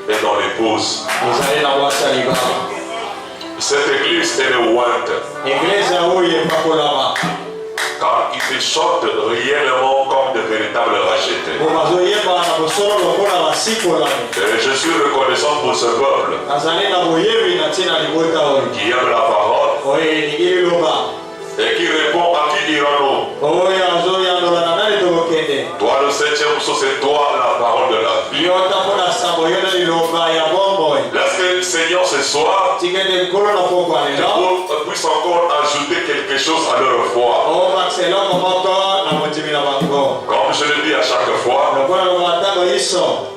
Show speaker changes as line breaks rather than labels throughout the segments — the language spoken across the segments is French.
et dans l'épouse. Cette église est ointe. Car ils te chantent réellement comme de véritables rachetés. Et je suis reconnaissant pour ce peuple qui aime la parole et qui répond à qui dirons-nous. Toi le 7e sceau, c'est toi la parole de la vie. Laisse que Seigneur ce soir puisse encore ajouter quelque chose à leur foi. Comme je le dis à chaque fois,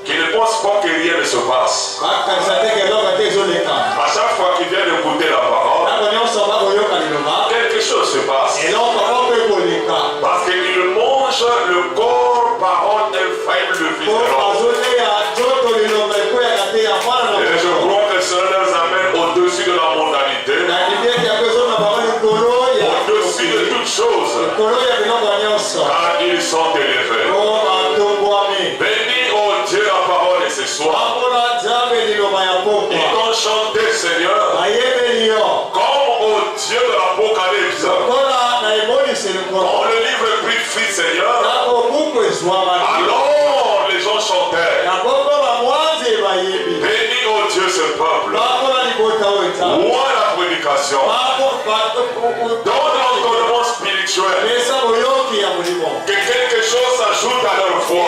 qu'ils ne pensent pas que rien ne se passe. À chaque fois qu'ils viennent écouter la parole, quelque chose se passe. Parce qu'ils mangent le corps, parole infaillible de Fils de l'homme. Et je crois que cela les amène au-dessus de la mondanité, au-dessus de toutes choses, car ils sont élevés. Bénis, oh Dieu, la parole et ce soir. Ils t'ont chanté, Seigneur, comme au Dieu de l'Apocalypse. Dans le livre écrit, Seigneur, alors les gens chantaient. Bénis, oh Dieu, ce peuple. Vois la prédication. Donne l'entonnement spirituel. Que quelque chose s'ajoute à leur foi.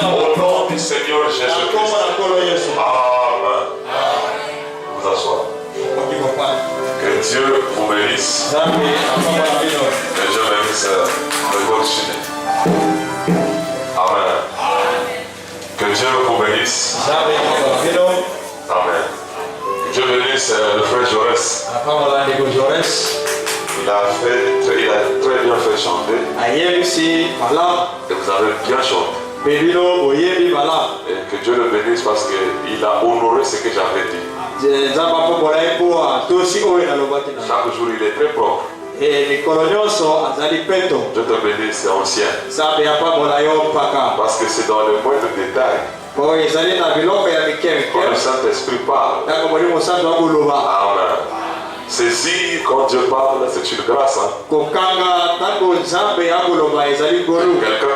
Au nom du Seigneur Jésus-Christ. Amen. Vous asseoir. Que Dieu vous bénisse. Que Dieu bénisse le continuer. Amen. Que Dieu vous bénisse. Amen. Que Dieu bénisse le frère Jaurès. Il a très bien fait chanter. Et vous avez bien chanté. Et que Dieu le bénisse parce qu'il a honoré ce que j'avais dit. Chaque jour il est très propre. Dieu te bénisse, c'est ancien. Parce que c'est dans le moindre détail que le Saint-Esprit parle. Amen. Saisir quand Dieu parle, c'est une grâce. Hein? Quelqu'un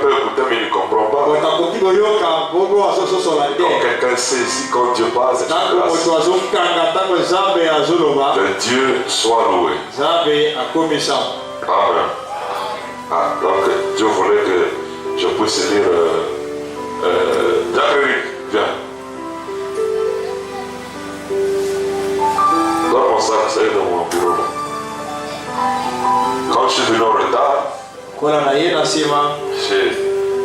peut écouter mais il ne comprend pas. Quand quelqu'un saisit quand Dieu parle, c'est une grâce. Que Dieu soit loué. Amen. Donc Dieu voulait que je puisse lire Jacques, viens. Dans mon sac, c'est dans mon bureau. Quand je suis venu en retard,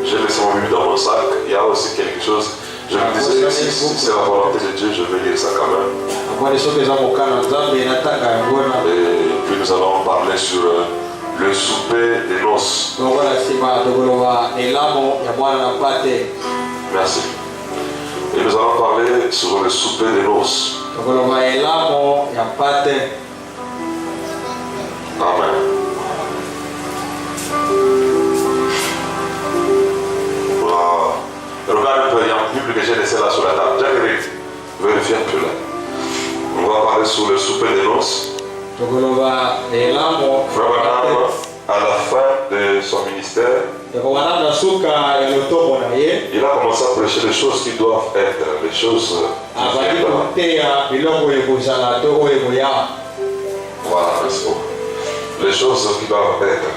j'ai laissé mon bible dans mon sac. Il y a aussi quelque chose. Je me disais, si c'est la volonté de Dieu, je vais lire ça quand même. Et puis nous allons parler sur le souper des noces. Merci. Et nous allons parler sur le souper des noces. Amen. Wow. Regarde un peu, il y a une Bible que j'ai laissée là sur la table. Jacques, vérifie un peu là. On va parler sur le souper des noces. Frère, à la fin de son ministère, il a commencé à prêcher les choses qui doivent être, les choses voilà, c'est bon. Les choses qui doivent être.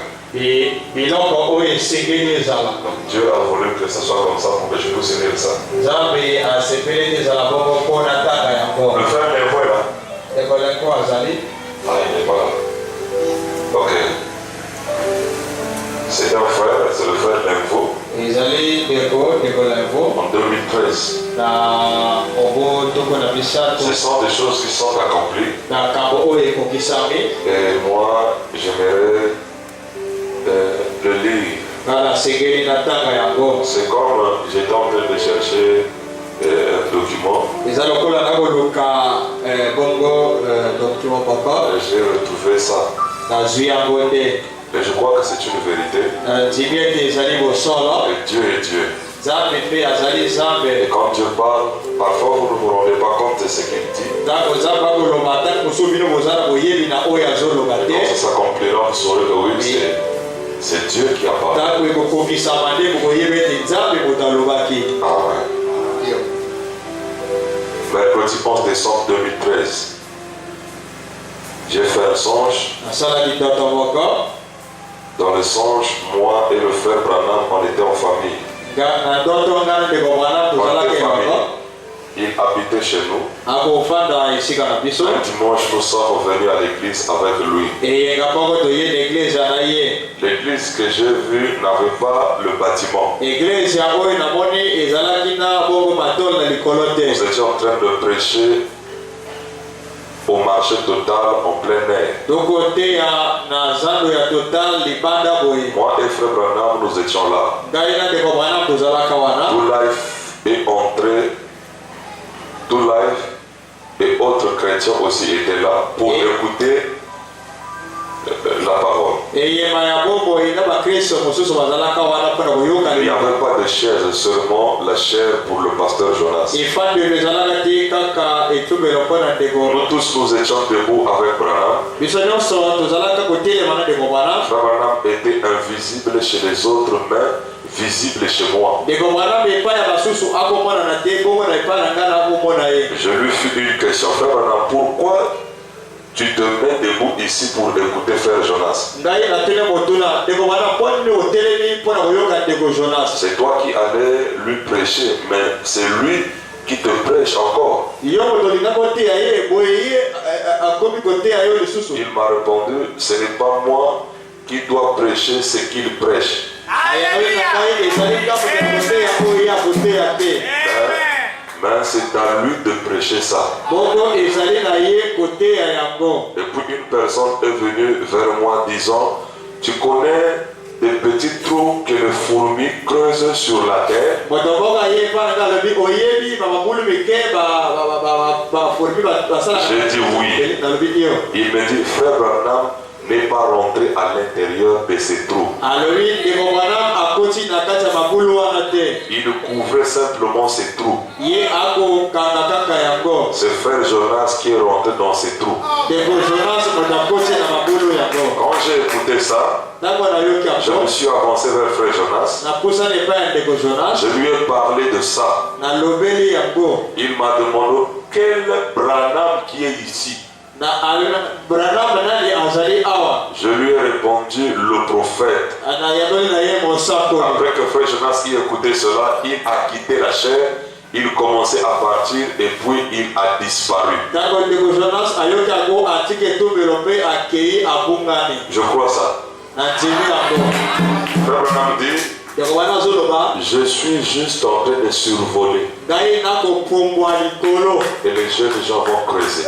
Donc Dieu a voulu que ça soit comme ça pour que je puisse lire ça. Le frère Lévo est là. Ah, il n'est pas là. Ok. C'est un frère, c'est le frère Lévo. En 2013. Ce sont des choses qui sont accomplies. Et moi, j'aimerais le lire. C'est comme j'étais en train de chercher un document. J'ai retrouvé ça. Et je crois que c'est une vérité. Et Dieu est Dieu. Et quand Dieu parle, parfois vous ne vous rendez pas compte de ce qu'il dit. Et quand ça s'accomplira, vous saurez que oui, c'est Dieu qui a parlé. Amen. Mercredi 11 décembre 2013, j'ai fait un songe. Dans le songe, moi et le frère Branham, on était en famille. Il habitait chez nous. Un dimanche, nous sommes venus à l'église avec lui. L'église que j'ai vue n'avait pas le bâtiment. Nous étions en train de prêcher au marché total en plein air. Moi et frère Branham, nous étions là. Tout Life est entré. Tout Life et autres chrétiens aussi étaient là pour écouter la parole. Il n'y avait pas de chaise, seulement la chair pour le pasteur Jonas. Nous tous nous étions debout avec Branham. Branham était invisible chez les autres, mais visible chez moi. Je lui fis une question. Frère Branham, pourquoi tu te mets debout ici pour écouter frère Jonas? C'est toi qui allais lui prêcher, mais c'est lui qui te prêche encore. Il m'a répondu, ce n'est pas moi qui dois prêcher ce qu'il prêche. Mais c'est à lui de prêcher ça. Et puis une personne est venue vers moi disant, tu connais des petits trous que les fourmis creusent sur la terre? J'ai dit oui. Il me dit, frère Branham n'est pas rentré à l'intérieur de ces trous. Il couvrait simplement ces trous. C'est frère Jonas qui est rentré dans ces trous. Quand j'ai écouté ça, je me suis avancé vers frère Jonas. Je lui ai parlé de ça. Il m'a demandé quel Branham qui est ici. Je lui ai répondu le prophète. Après que frère Jonas ait écouté cela, il a quitté la chair, il commençait à partir et puis il a disparu. Je crois ça. Frère Branham dit, je suis juste en train de survoler. Et les jeunes gens vont creuser.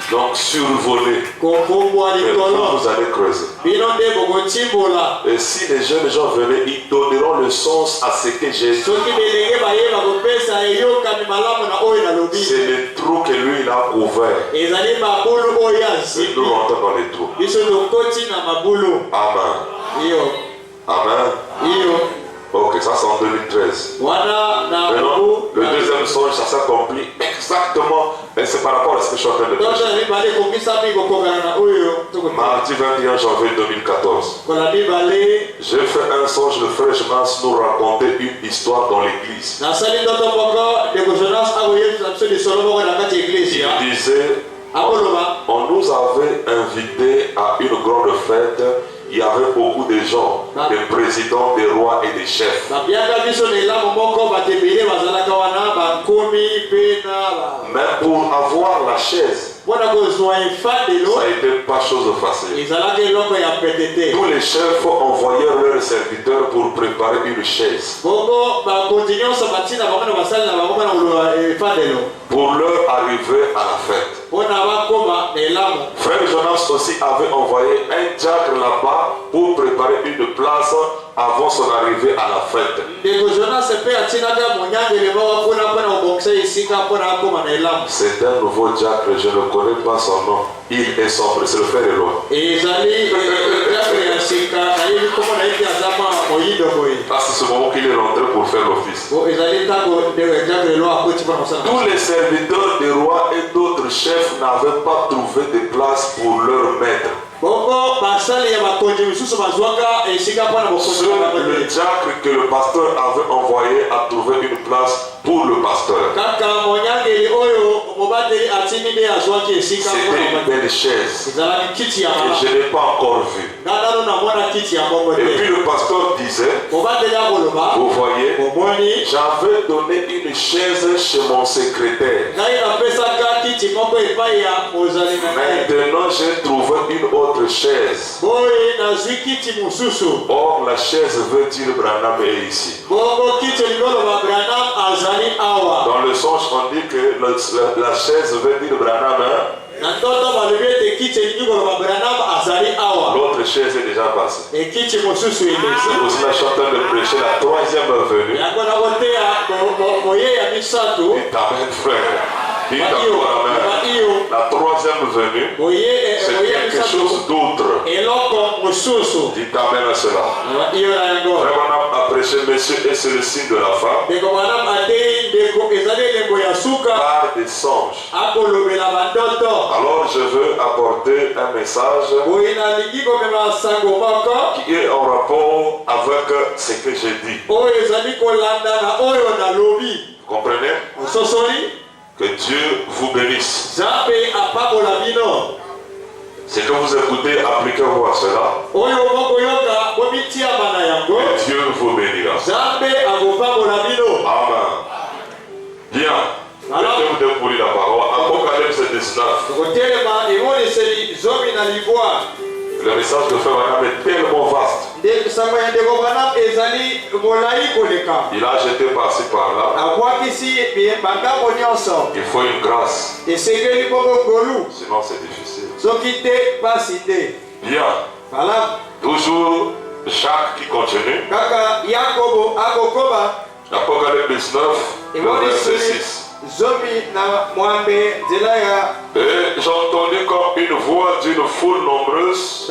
Donc survoler. Mais vous allez creuser. Et si les jeunes gens venaient, ils donneront le sens à ce que j'ai dit. C'est le trou que lui il a ouvert. Et nous rentrons dans les trous. Amen. Amen. Ok, ça c'est en 2013. Maintenant, le deuxième songe, ça s'accomplit exactement. Et c'est par rapport à ce que je suis en train de dire. Mardi 21 janvier 2014. J'ai fait un songe, le frère Jonas nous racontait une histoire dans l'église. Il disait, on nous avait invités à une grande fête. Il y avait beaucoup de gens, des présidents, des rois et des chefs. Mais pour avoir la chaise, ça n'était pas chose facile. Tous les chefs envoyaient leurs serviteurs pour préparer une chaise. Pour leur arriver à la fête. Frère Jonas aussi avait envoyé un diacre là-bas pour préparer une place avant son arrivée à la fête. C'est un nouveau diacre, je ne connais pas son nom. Il est sombre, c'est le frère Eloi. Ah, c'est ce moment qu'il est rentré pour faire l'office. Tous les serviteurs des rois et d'autres chefs n'avaient pas trouvé de place pour leur maître. Seul le diacre que le pasteur avait envoyé a trouvé une place pour le pasteur. C'était une belle chaise que je n'ai pas encore vue. Et puis le pasteur disait, vous voyez, j'avais donné une chaise chez mon secrétaire. Maintenant j'ai trouvé une autre chaise. Or la chaise veut dire Branham est ici. Dans le songe on dit que la chaise veut dire Branham. L'autre chaise est déjà passée. C'est pour cela que je suis en train de prêcher la troisième venue. Amen, frère. La troisième venue, c'est quelque chose d'autre. Dites amen à cela. Vraiment a prêché monsieur et c'est le signe de la femme. Par des songes. Alors je veux apporter un message qui est en rapport avec ce que j'ai dit. Vous comprenez? Que Dieu vous bénisse. C'est que vous écoutez, appliquez-vous à cela. Et Dieu vous bénira. Amen. Bien. Mettez-vous debout pour lire la parole. Apocalypse 19. Le message de Frère Branham est tellement vaste. Il a jeté par-ci par-là. Il faut une grâce. Sinon c'est difficile. Bien. Toujours Jacques qui continue. Apocalypse 19, verset 6. Et j'entendis comme une voix d'une foule nombreuse,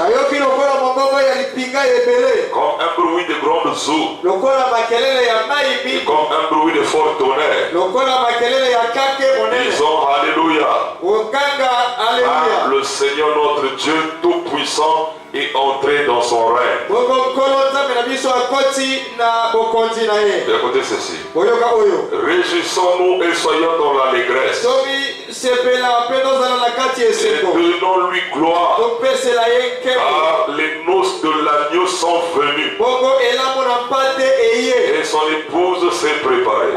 comme un bruit de grandes eaux, et comme un bruit de fort tonnerre, disons Alléluia. Car le Seigneur notre Dieu Tout-Puissant est entré dans son règne. Écoutez ceci. Réjouissons-nous et soyons dans l'allégresse. Et donnons-lui gloire. Car les noces de l'agneau sont venues. Et son épouse s'est préparée.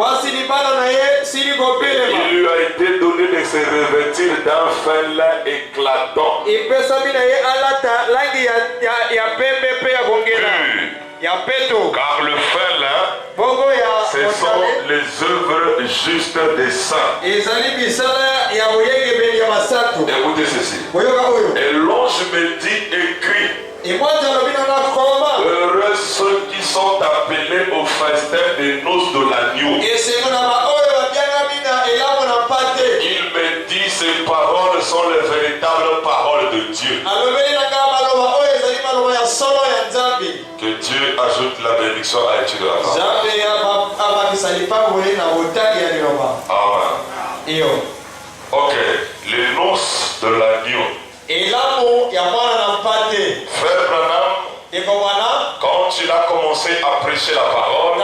Il lui a été donné de se revêtir d'un fin lin éclatant. Car le fin lin, ce sont les œuvres justes des saints. Écoutez ceci. Et l'ange me dit, écrit, heureux ceux qui sont appelés au festin des noces de l'agneau. Il me dit, ces paroles sont les véritables paroles de Dieu. Que Dieu ajoute la bénédiction à l'étude de la parole. Amen. Ok, les noces de l'agneau. Frère Branham, quand il a commencé à prêcher la parole,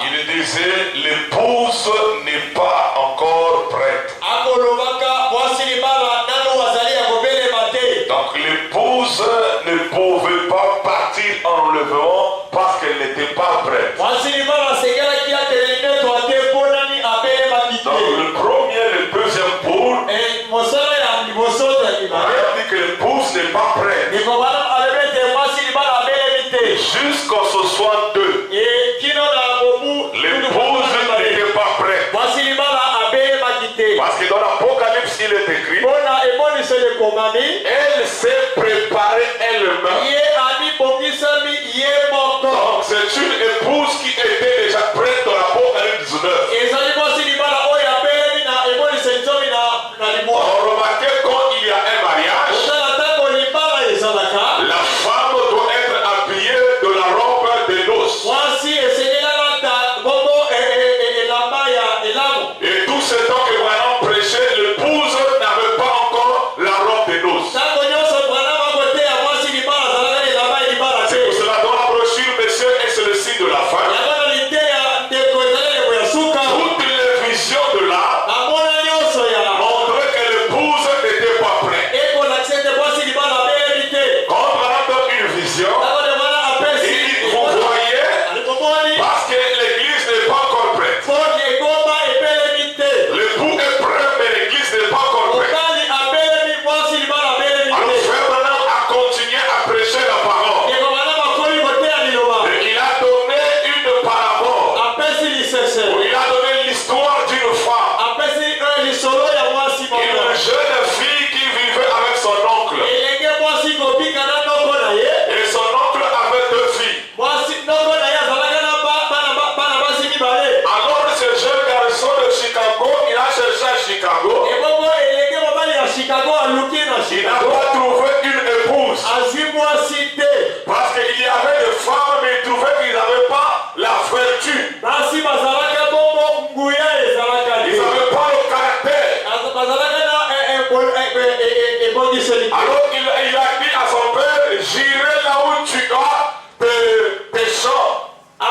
il disait l'épouse n'est pas encore prête. Donc l'épouse ne pouvait pas partir en enlèvement parce qu'elle n'était pas prête. Donc le premier, le deuxième pôle, on a dit que l'épouse n'est pas prête. Jusqu'à ce soit deux. L'épouse n'était pas prête. Parce que dans l'Apocalypse il est écrit, elle s'est préparée elle-même. Donc c'est une épouse qui était déjà prête dans l'Apocalypse 19. il n'a pas trouvé une épouse. Parce qu'il y avait des femmes, mais il trouvait qu'ils n'avaient pas la vertu. Ils n'avaient pas le caractère. Alors il a dit à son père, j'irai là où tu as tes champs. Là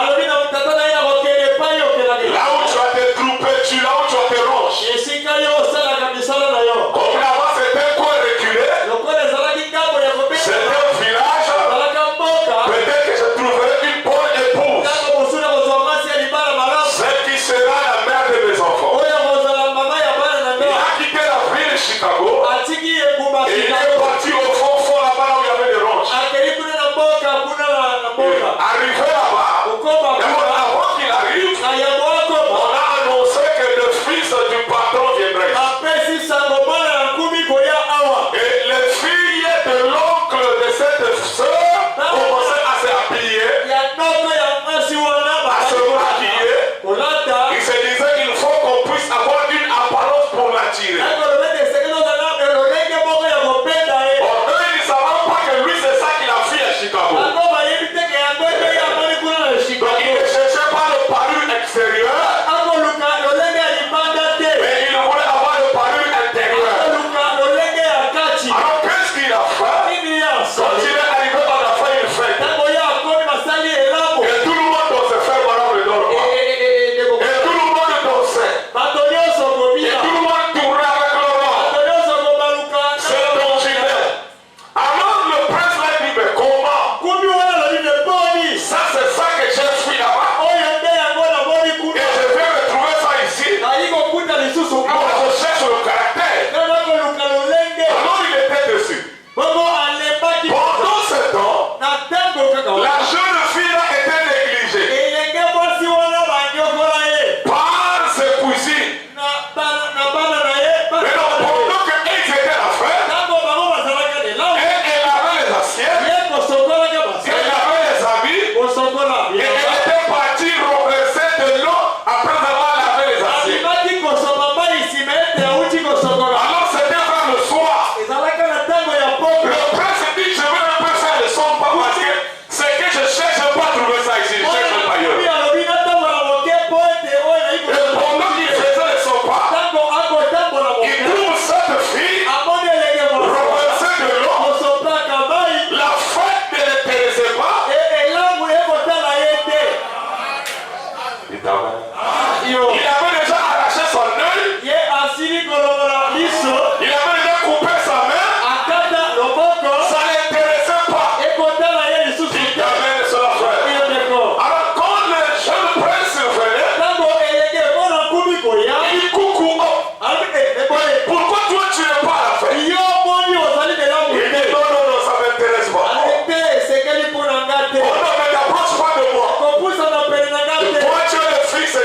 où tu as tes troupes, là où tu as tes roches. Comme là-bas c'était un coin reculé, c'est un village. Peut-être que je trouverai une bonne épouse, celle qui sera la mère de mes enfants. Il a quitté la ville de Chicago et il est parti au fond là-bas là où il y avait des roches. Arrivé là-bas, avant qu'il arrive, on a annoncé que le fils du patron viendrait. Et les filles de l'oncle de cette soeur commençaient à s'habiller, à se maquiller. Ils se disaient qu'il faut qu'on puisse avoir une apparence pour l'attirer. Eux, ils ne savaient pas que lui, c'est ça qu'il a fait à Chicago. Donc, il ne cherchait pas le parure extérieur, mais il voulait avoir le parure intérieur. Alors, qu'est-ce qu'il a fait? Quand il est arrivé, on a fait une fête. Et tout le monde dansait, faire voilà le don. Et tout le monde dansait. Et tout le monde tournait avec le roi. C'est donc Gilbert. Alors le prince l'a dit, mais comment? Ça, c'est ça que j'ai fui là-bas. Et je vais retrouver ça ici. Moi, je cherche le caractère. Alors il était dessus. Pendant ce temps, la jeune fille là était négligée par ses cousines. Mais non, pendant qu'elle était à la fête, elle avait les assiettes, elle avait les habits, et elle était partie renverser de l'eau après avoir lavé les assiettes. Alors c'était vers le soir. Le prince dit, je vais un peu faire le son, pas parce que c'est que je cherche, je ne vais pas trouver ça ici, je cherche ailleurs. Et pendant qu'il faisait le son pas, il trouve cette fille renversée de l'eau. La fête ne l'intéressait pas. Il avait déjà arraché son œil, il avait déjà coupé sa main, ça ne l'intéressait pas. Il avait cela fait. Alors quand le jeune prince venait, il dit coucou, pourquoi toi tu n'es pas à la fête? Il dit non, ça ne m'intéresse pas. Oh non, mais t'approches pas de moi. Toi tu es le fils de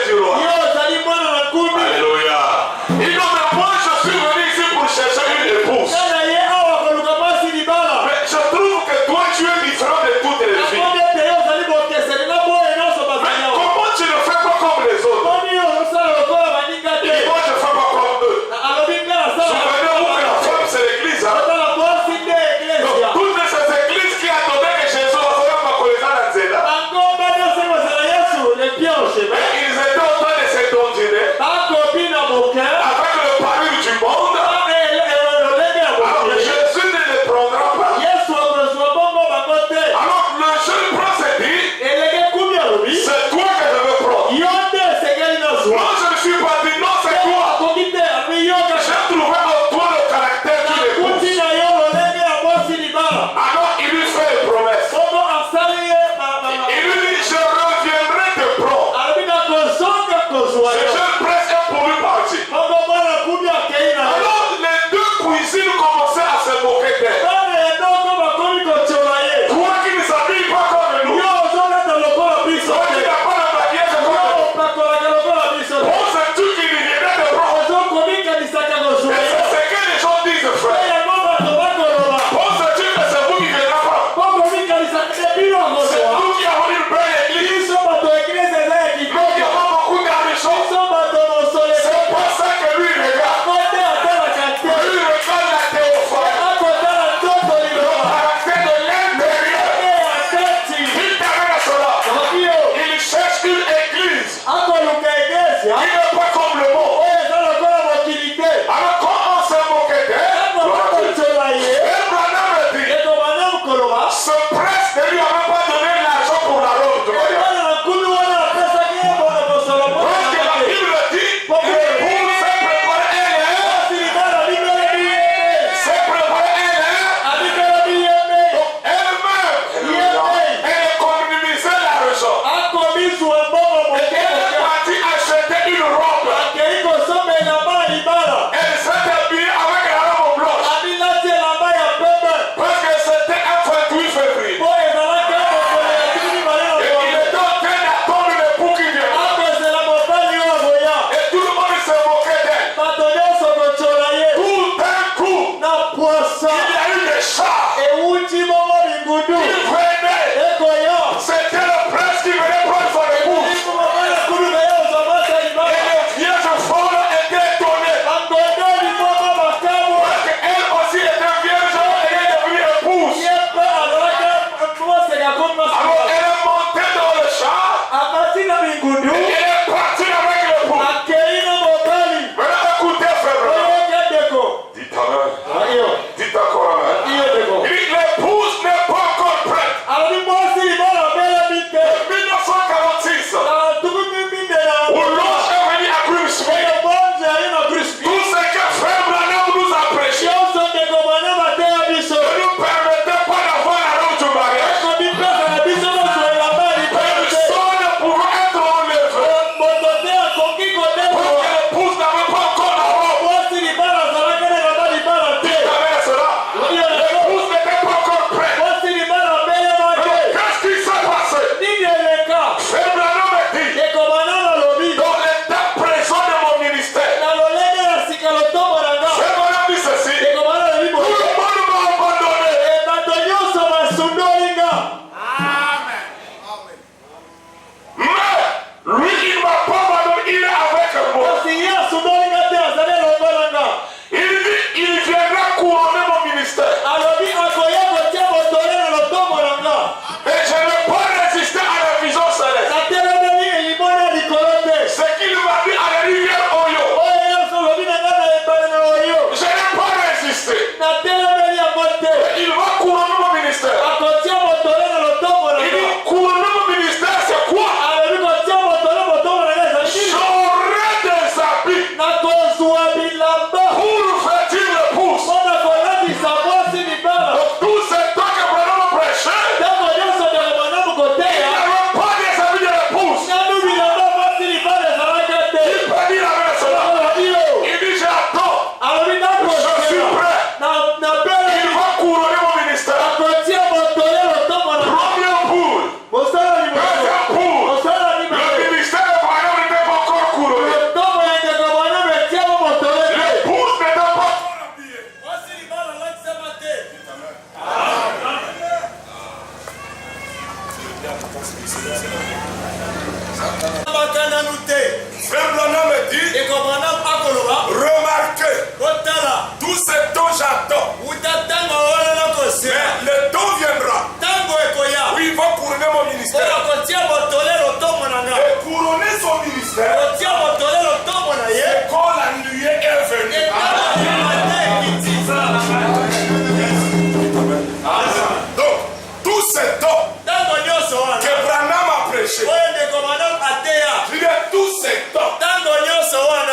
Il y a tous ces temps,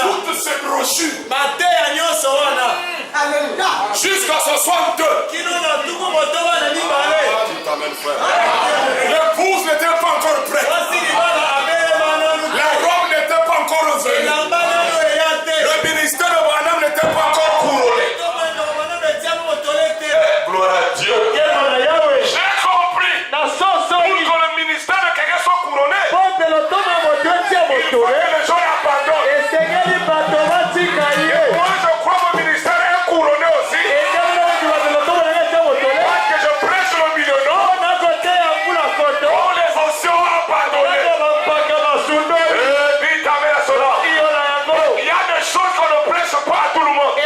toutes ces brochures, jusqu'à 62. L'épouse n'était pas encore prête. La robe n'était pas encore revenue. Le ministère de Branham n'était pas encore couronné. Gloire à Dieu. J'ai compris. Pour que le ministère de quelqu'un soit couronné, il faut que les gens abandonnent. Et moi, je crois que le ministère est couronné aussi. Moi, que je prêche le millionnaire, tous les anciens ont abandonné. Il y a des choses qu'on ne prêche pas à tout le monde.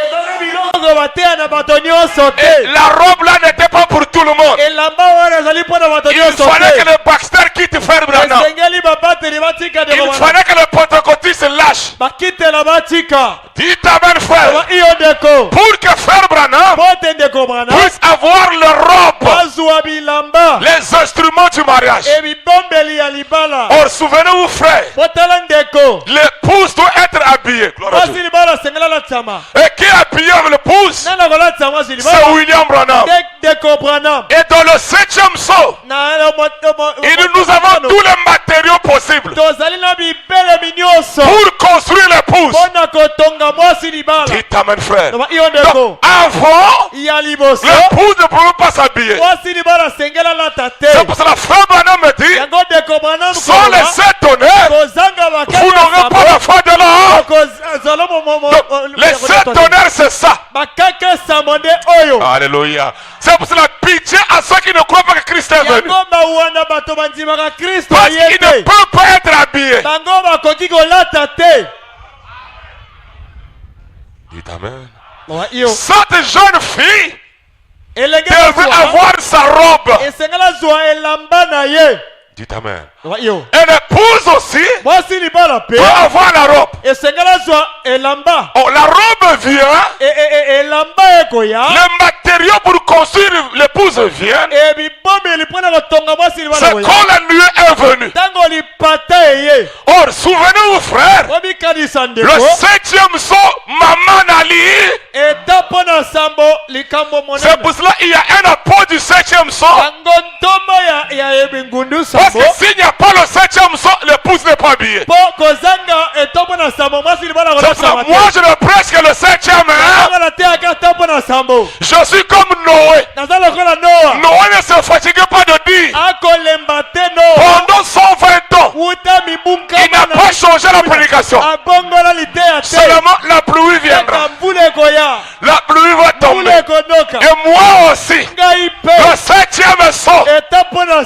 Et la robe là n'était pas pour tout le monde. Il fallait que le pasteur quitte Frère Branham. Il fallait que le pentecôtiste lâche. Dites amen, frère. Pour que Frère Branham puisse avoir le robe, les instruments du mariage. Or, souvenez-vous, frère, l'épouse doit être habillée. Et qui est habillé avec l'épouse? C'est William Branham. Et dans le 7e saut, nous avons tous les matériaux possibles pour construire l'épouse. Dites amen, frère. Donc, avant, l'épouse ne pouvait pas s'habiller. C'est pour ça que la frère Branham me dit, sans les 7 tonnerres, vous n'aurez pas la foi de l'homme. Les 7 tonnerres, c'est ça. Alléluia. C'est pour ça la pitié à ceux qui ne croient pas que Christ est venu. Parce qu'ils ne peuvent pas être habillés. Dites amen. Cette jeune fille devait avoir sa robe. Dites amen. Et l'épouse aussi peut avoir la robe. Oh, la robe vient. Le matériau pour construire l'épouse vient. C'est quand la nuit est venue. Or, souvenez-vous, frère, le 7e saut, Maman Ali. C'est pour cela qu'il y a un apport du 7e saut. Parce que s'il n'y a pas le 7e saut, l'épouse n'est pas habillée. Moi, je ne prêche que le 7e. Je suis comme Noé. Noé ne se fatiguait pas de dire pendant 120 ans, il n'a pas changé la prédication. Seulement la pluie viendra. La pluie va tomber. Et moi aussi, le 7e saut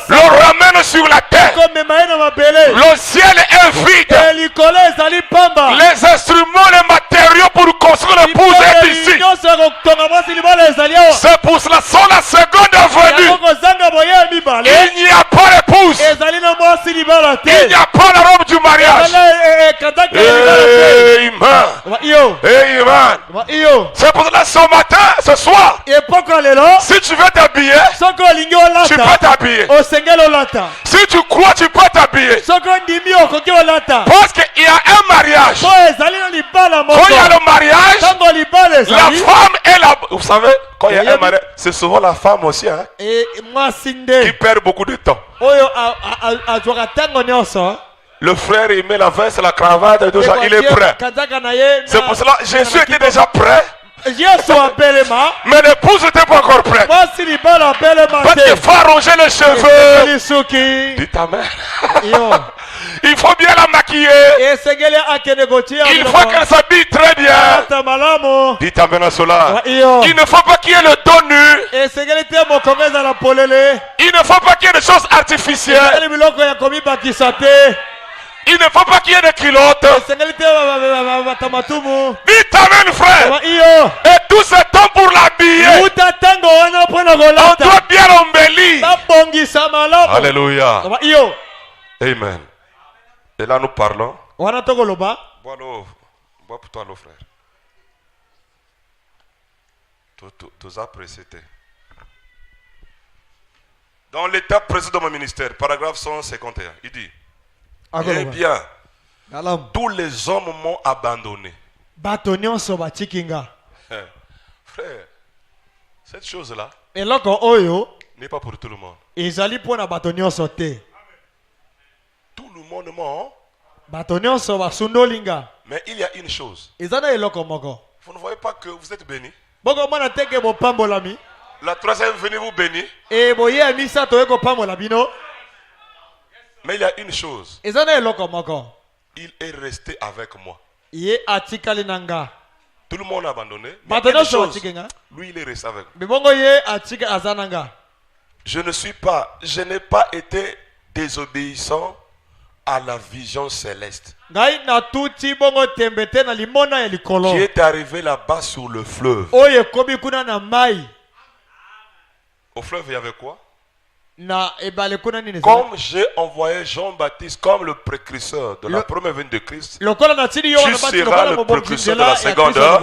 le ramène sur la terre. Le ciel est vide. Les instruments, les matériaux pour construire l'épouse est ici. C'est pour cela, sans la seconde venue, il n'y a pas l'épouse. Il n'y a pas la robe du mariage. Amen. C'est pour cela, ce matin, ce soir, si tu veux t'habiller, tu peux t'habiller. Si tu crois, tu peux t'habiller. Parce qu'il y a un mariage. Quand il y a le mariage, la femme est là. Vous savez, quand il y a un mariage, c'est souvent la femme aussi qui perd beaucoup de temps. Le frère, il met la veste, la cravate et tout ça, il est prêt. C'est pour cela que Jésus était déjà prêt. Mais l'épouse n'était pas encore prête. Parce qu'il faut arranger les cheveux. Dites amen. Il faut bien la maquiller. Il faut qu'elle s'habille très bien. Dites amen à cela. Il ne faut pas qu'il y ait le dos nu. Il ne faut pas qu'il y ait des choses artificielles. Il ne faut pas qu'il y ait des culottes. Dites amen, frère. Et tout ce temps pour l'habiller. On doit bien l'embellir. Alléluia. Amen. Et là nous parlons. Bois pour toi l'eau, frère. Tous appréciés. Dans l'étape précédente de mon ministère, paragraphe 151, il dit: Eh bien, tous les hommes m'ont abandonné. Frère, cette chose-là n'est pas pour tout le monde. Tout le monde ment. Mais il y a une chose. Vous ne voyez pas que vous êtes bénis. La troisième venue vous bénit. Mais il y a une chose. Il est resté avec moi. Tout le monde a abandonné. Mais une chose, lui, il est resté avec moi. Je n'ai pas été désobéissant à la vision céleste. Qui est arrivé là-bas sur le fleuve. Au fleuve, il y avait quoi? Comme j'ai envoyé Jean-Baptiste comme le précurseur de la première venue de Christ, tu seras le précurseur de la seconde heure.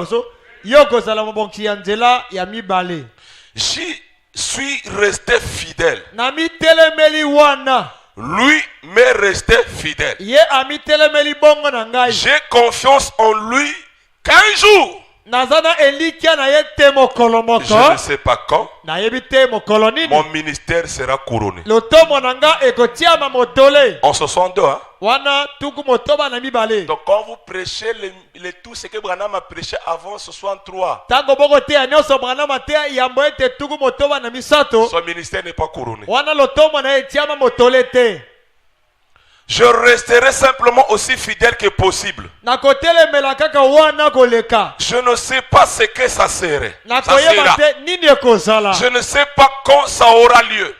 J'y suis resté fidèle. Lui m'est resté fidèle. J'ai confiance en lui qu'un jour. Je ne sais pas quand mon ministère sera couronné. En 62, hein? Donc quand vous prêchez tout ce que Branham a prêché avant 63, son ministère n'est pas couronné. Je resterai simplement aussi fidèle que possible. Je ne sais pas ce que ça serait. Je ne sais pas quand ça aura lieu.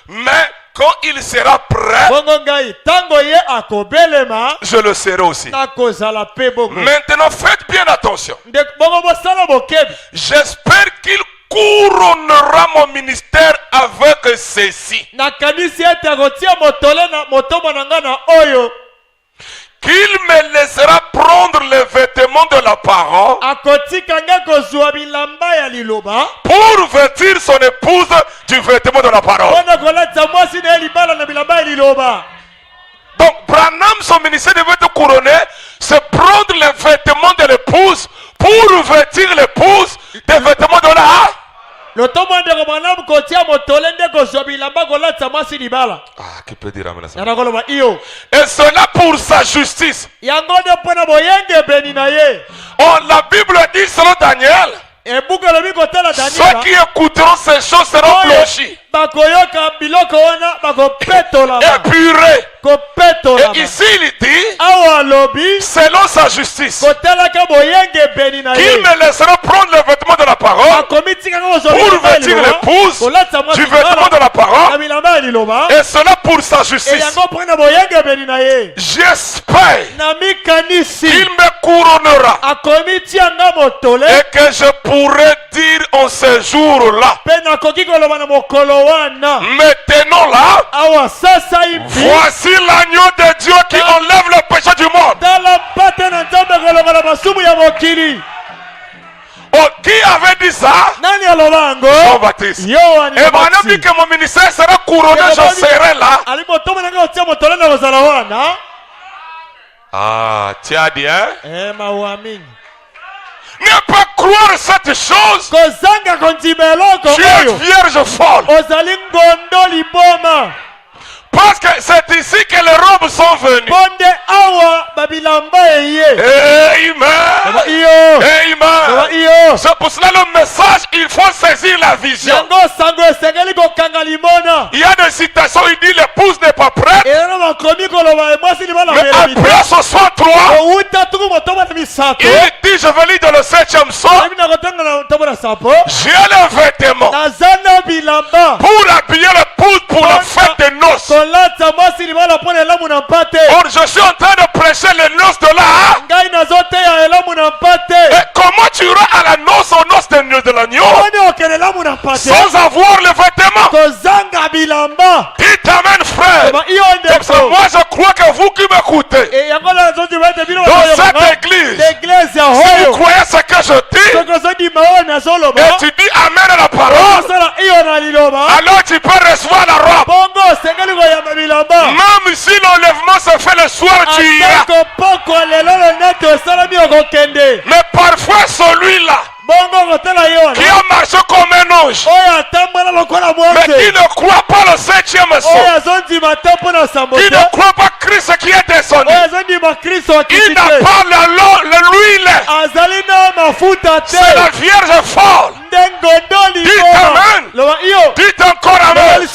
Mais quand il sera prêt, je le serai aussi. Maintenant, faites bien attention. J'espère qu'il couronnera mon ministère avec ceci. Qu'il me laissera prendre les vêtements de la parole pour vêtir son épouse du vêtement de la parole. Donc Branham, son ministère devait être couronné, c'est prendre les vêtements de l'épouse pour vêtir l'épouse des vêtements de la... qui peut dire amen à ça? Et cela pour sa justice. La Bible dit selon Daniel, ceux qui écouteront ces choses seront blanchis, épurés. Et ici il dit, selon sa justice, qu'il me laissera prendre le vêtement de la parole pour vêtir l'épouse du vêtement de la parole, et cela pour sa justice. J'espère qu'il me couronnera et que je pourrai dire en ce jour-là, maintenant là, voici l'agneau de Dieu qui enlève le péché du monde. Oh, qui avait dit ça? Jean-Baptiste. Et Branham dit que mon ministère sera couronné, je serai là. Ah, tu as dit, hein? Ne pas croire cette chose. Tu es vierge folle. Parce que c'est ici que les robes sont venues. Amen. C'est pour cela le message, il faut saisir la vision. Il y a des citations, il dit l'épouse n'est pas prête. Mais après ce soir 3, il dit, je vais lire dans le 7e psaume, j'ai les vêtements pour habiller l'épouse pour la fête des noces. Or je suis en train de prêcher les noces de là. Et comment tu iras à la noce aux noces de l'agneau sans avoir les vêtements? Dites amen, frère. Comme ça, moi je crois que vous qui m'écoutez dans cette église, si vous croyez ce que je dis et tu dis amen à la parole, alors tu peux recevoir la robe. Même si l'enlèvement se fait le soir, tu iras. Mais parfois celui-là qui a marché comme un ange, mais qui ne croit pas le 7e son, qui ne croit pas Christ qui est descendu, il n'a pas l'huile, c'est la Vierge folle. Dites amen. Dites encore amen.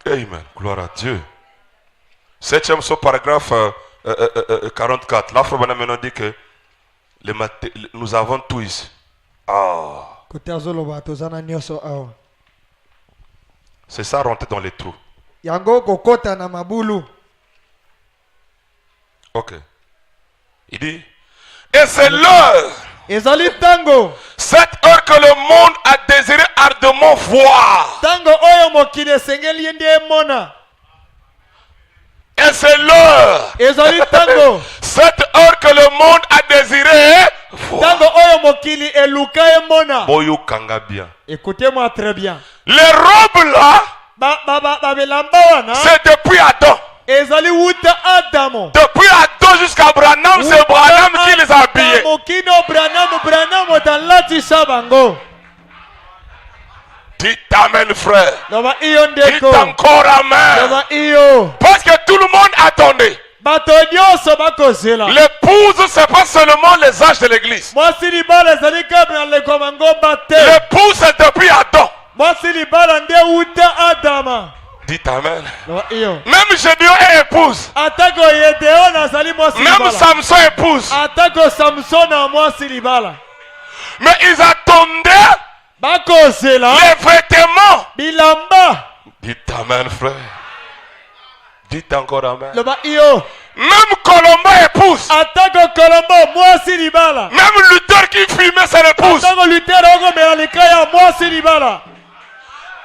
Amen. Gloire à Dieu. 7e son, paragraphe 44. L'Afro maintenant dit que nous avons tout ici. C'est ça, rentrer dans les trous. Ok. Il dit, et c'est l'heure, cette heure que le monde a désiré ardemment voir. Et c'est l'heure, cette heure que le monde a désiré voir. Boyo kanga bien.
Écoutez-moi très bien.
Les robes là, c'est depuis Adam. Depuis Adam jusqu'à Branham, c'est Branham qui les a habillés. Dites amen, frère. Dites encore amen. Parce que tout le monde attendait. L'épouse, c'est pas seulement les âges de l'église. L'épouse, c'est depuis Adam. Dites amen. Même Gédéon est épouse. Même Samson épouse. Mais ils attendaient les vêtements. Dites amen, frère. Dites encore amen. Même Colombo épouse. Même Luther qui fumait son épouse.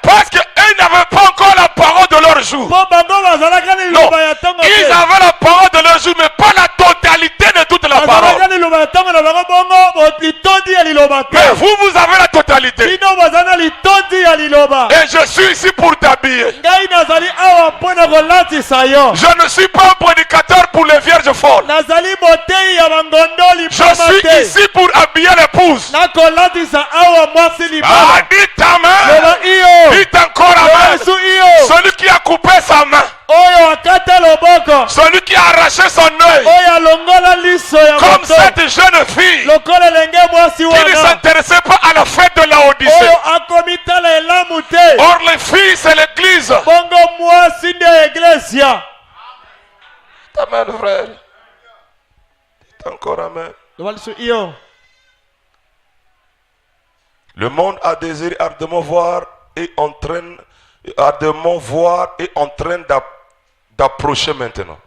Parce qu'ils n'avaient pas encore la parole de leur jour. Non, ils avaient la parole de leur jour, mais pas la totalité de toute la parole. Mais vous, vous avez la totalité. Et je suis ici pour t'habiller. Je ne suis pas un prédicateur pour les vierges folles. Je suis ici pour habiller l'épouse. Ah, dites amen. Dites encore amen. Celui qui a coupé sa main, celui qui a arraché son œil, comme cette jeune fille qui ne s'intéressait pas à la fête de la Odyssée. Or les filles, c'est l'église. Amen, frère. Dites encore amen. Le monde a désiré ardemment voir et en train d'approcher maintenant.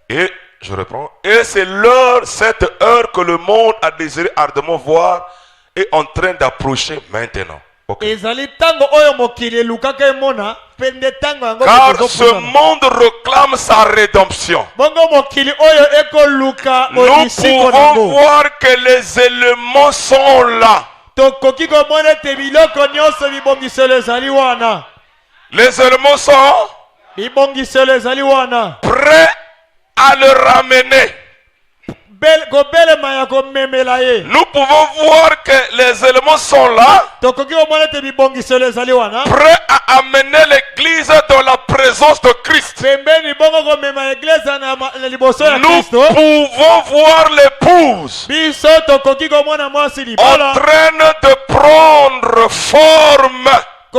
Et je reprends. Et c'est l'heure, cette heure que le monde a désiré ardemment voir est en train d'approcher maintenant. Okay. Car ce monde réclame sa rédemption. Nous pouvons voir que les éléments sont là. Les éléments sont prêts à le ramener. Nous pouvons voir que les éléments sont là, prêts à amener l'église dans la présence de Christ. Nous pouvons voir l'épouse en train de prendre forme, de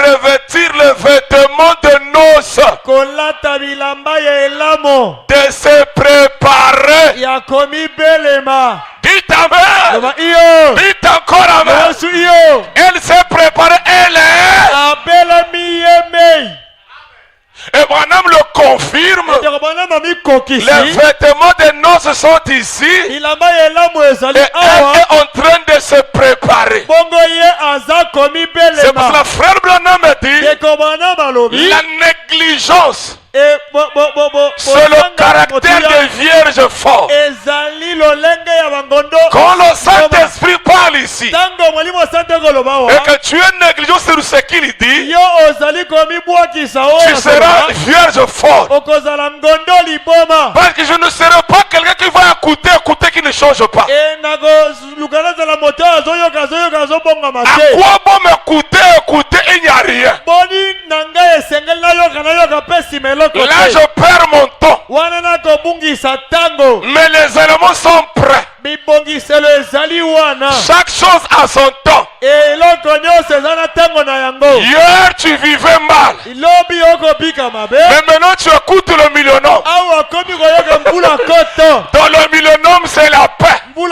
revêtir les vêtements de noces, de se préparer. Dites amen. Dites encore amen. Elle s'est préparée, elle est. Et Branham le confirme. Les vêtements de noces sont ici. Et elle est en train de se préparer. C'est pour cela frère Branham dit, la négligence C'est le caractère des vierges fortes. Quand le Saint-Esprit parle ici, et que tu es négligent sur ce qu'il dit, tu seras vierge forte. Parce que je ne serai pas quelqu'un qui va écouter, qui ne change pas. À quoi bon m'écouter, il n'y a rien. Là je perds mon temps. Mais les éléments sont prêts. Chaque chose a son temps. Hier tu vivais mal, mais maintenant tu écoutes le millénaire. Dans le millénaire c'est la paix. Dans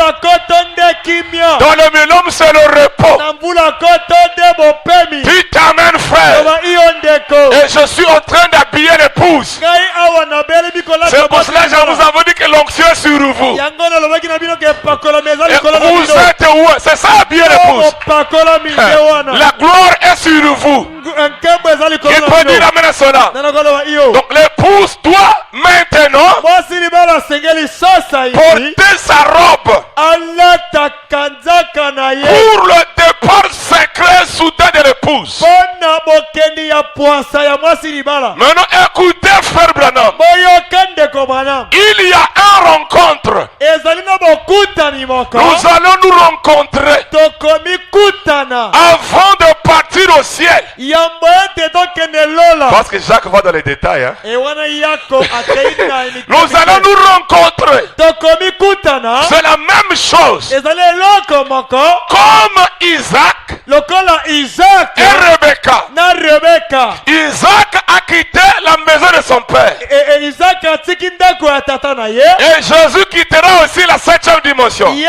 le millénaire c'est le repos. Tu t'amènes frère. Et je suis en train d'habiller l'épouse. C'est pour cela que je vous avais dit que l'onction est sur vous. Et vous êtes où? C'est ça habiller l'épouse. La gloire est sur vous. Il peut dire amen à cela. Donc l'épouse doit maintenant porter sa robe pour le départ secret soudain de l'épouse. Maintenant écoutez frère Branham. Il y a une rencontre. Nous allons nous rencontrer avant de partir au ciel. Parce que Jacques va dans les détails. Hein? Nous allons nous rencontrer. C'est la même chose. Comme Isaac et Rebecca. Isaac a quitté la maison de son père. Et Jésus quittera aussi la 7e dimension. Et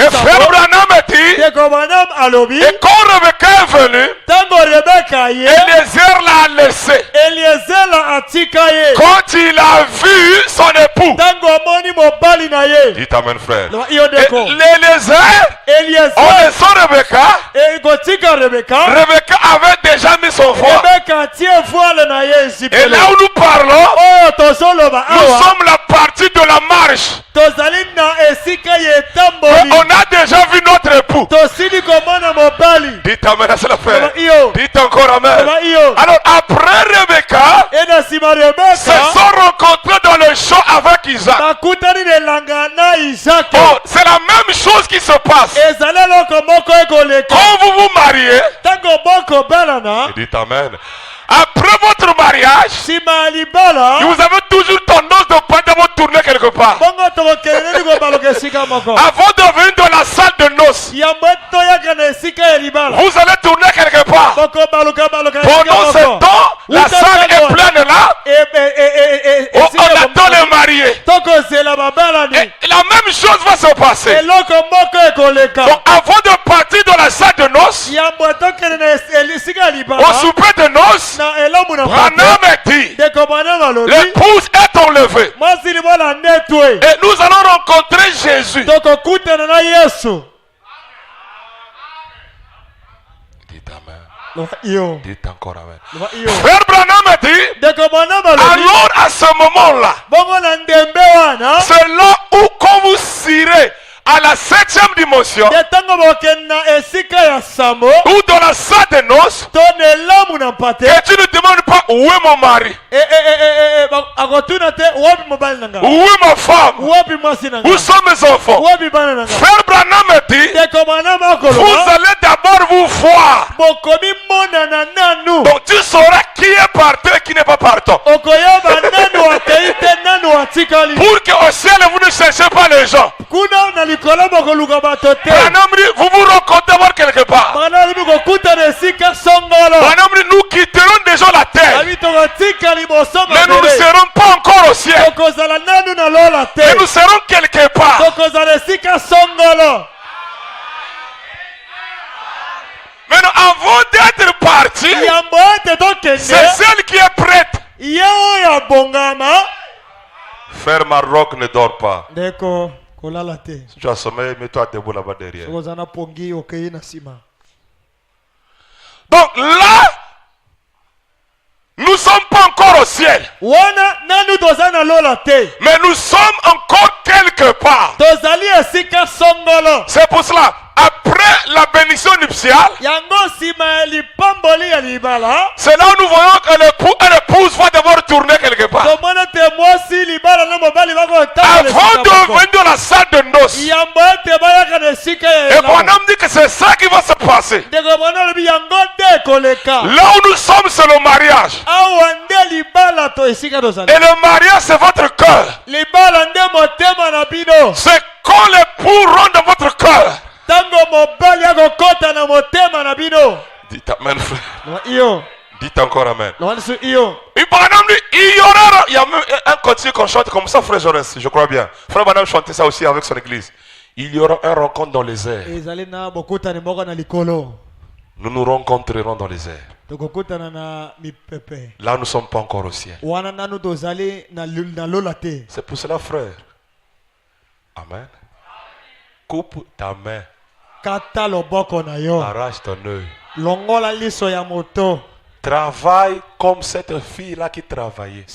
frère Branham dit, et quand Rebecca est venue, Eliezer l'a laissé. Quand il a vu son époux, dites amen frère. Eliezer, en laissant Rebecca, Rebecca avait déjà mis son voile. Et là où nous parlons, nous sommes la partie de la marche. On a déjà vu notre époux. Dites amen à cela frère. Dites encore amen. Alors après Rebecca, se sont rencontrés dans le champ avec Isaac. Oh, c'est la même chose qui se passe. Quand vous vous mariez, dites amen. Après votre mariage, vous avez toujours tendance de pas d'abord tourner quelque part. Avant de venir dans la salle de noces, vous allez tourner quelque part. Pendant ce temps, la salle est pleine là. On attend les mariés. Et la même chose va se passer. Donc avant de partir dans la salle de noces, au souper de noces, Branham dit, l'épouse est enlevée. Et nous allons rencontrer Jésus. Dites amen. Dites encore amen. Frère Branham dit, alors à ce moment-là, c'est là où quand vous serez à la 7e dimension, ou dans la salle de noces, et tu ne demandes pas où est mon mari, où est ma femme, où sont mes enfants. Frère Branham dit, vous allez d'abord vous voir. Donc tu sauras qui est partant et qui n'est pas partant. Pour qu'au ciel vous ne cherchez pas les gens. Branham dit, vous vous rencontrez d'abord quelque part. Branham dit, nous quitterons déjà la terre, mais nous ne serons pas encore au ciel, mais nous serons quelque part. Maintenant, avant d'être parti, c'est celle qui est prête. Frère Maroc ne dort pas. Si tu as sommeil, mets-toi debout là-bas derrière. Donc là, sommes pas encore au ciel. Mais nous sommes encore quelque part. C'est pour cela, après la bénédiction nuptiale, c'est là où nous voyons que l'épouse va devoir tourner quelque part. Avant de venir dans la salle de noces. Et mon homme dit que c'est ça qui va se passer. Là où nous sommes, c'est le mariage. Et le mariage, c'est votre cœur. C'est quand l'époux rentre dans votre cœur. Dites amen, frère. Dites encore amen. Il y a même un continu qu'on chante comme ça, frère Jonas, je crois bien. Frère Banam chantait ça aussi avec son église. Il y aura un rencontre dans les airs. Nous nous rencontrerons dans les airs. Là, nous ne sommes pas encore au ciel. C'est pour cela, frère. Amen. Coupe ta main. Arrache ton œil. Travaille comme cette fille-là qui travaillait.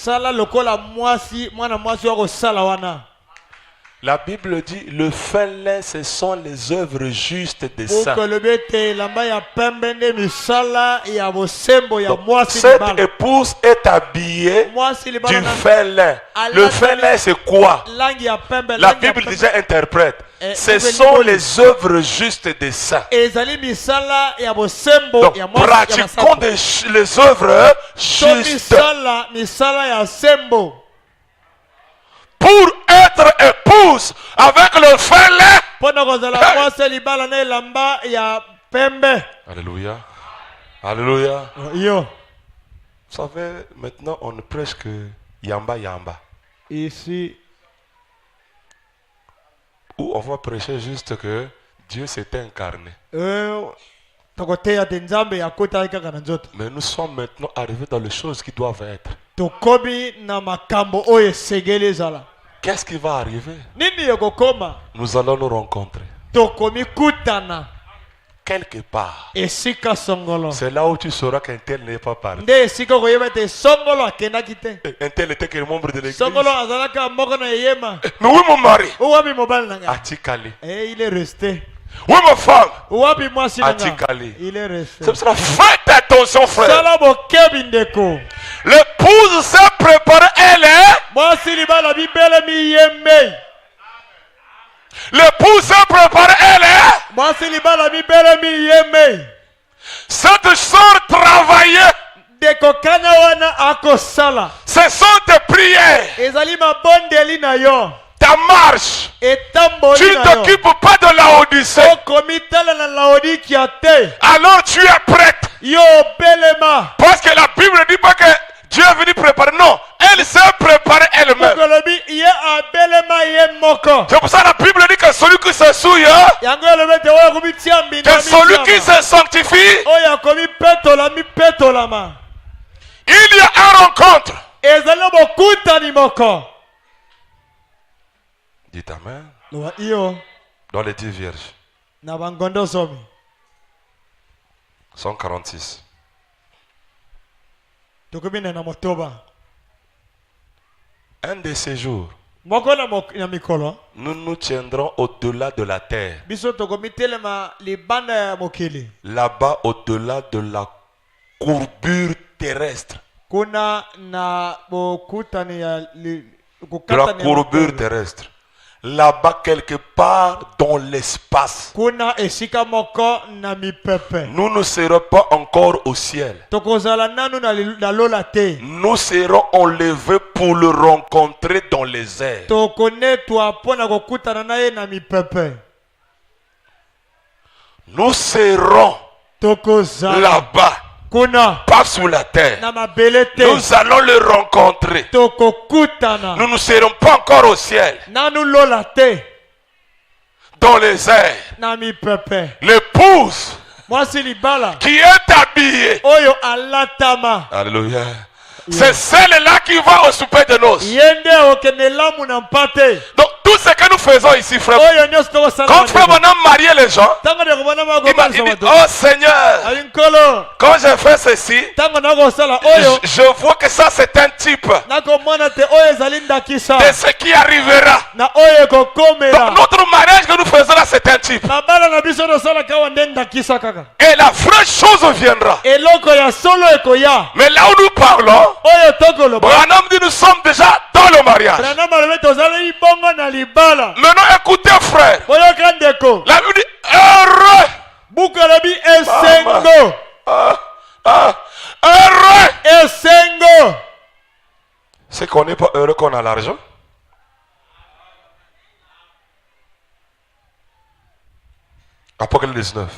La Bible dit, le fin lin, ce sont les œuvres justes des saints. Donc, cette épouse est habillée du fin lin. Le fin lin, c'est quoi? La Bible déjà interprète. Ce sont les œuvres justes des saints. Donc, pratiquons les œuvres justes. Pour être épouse avec le fin lin. Alléluia. Alléluia. Vous savez, maintenant on ne prêche que Yamba Yamba. Ici. Ou on va prêcher juste que Dieu s'est incarné. Mais nous sommes maintenant arrivés dans les choses qui doivent être. Qu'est-ce qui va arriver? Nous allons nous rencontrer. Quelque part. C'est là où tu sauras qu'un tel n'est pas parti. Un tel était que le membre de l'église. Mais où mon mari? Atikali.
Il est resté.
Où ma femme?
Atikali. Il est resté.
C'est pour cela, faites attention, frère. L'épouse s'est préparée, elle est. L'épouse s'est préparée, elle est. Cette soeur travaillait. Ce sont tes prières. Ta marche. Tu ne t'occupes pas de la Odyssée. Alors tu es prête. Parce que la Bible ne dit pas que Dieu est venu préparer. Non, elle s'est préparée elle-même. C'est pour ça que la Bible dit que celui qui se souille, que celui qui se sanctifie, il y a une rencontre. Dites amen. Dans les 10 vierges. 146. Un de ces jours, nous nous tiendrons au-delà de la terre. Là-bas, au-delà de la courbure terrestre. De la courbure terrestre. Là-bas, quelque part dans l'espace. Nous ne serons pas encore au ciel. Nous serons enlevés pour le rencontrer dans les airs. Nous serons là-bas. Pas sous la terre. Nous allons le rencontrer. Nous ne serons pas encore au ciel. Dans les airs. L'épouse qui est habillée. Alléluia. C'est celle-là qui va au souper de noces. Donc tout ce que nous faisons ici, frère. Quand frère Branham mariait les gens, il m'a dit, oh Seigneur, quand je fais ceci, je vois que ça c'est un type de ce qui arrivera. Donc notre mariage que nous faisons là c'est un type. Et la vraie chose viendra. Mais là où nous parlons, Branham dit nous sommes déjà dans le mariage. Maintenant écoutez frère. La Bible dit heureux. Heureux. C'est qu'on n'est pas heureux qu'on a l'argent. Apocalypse 19.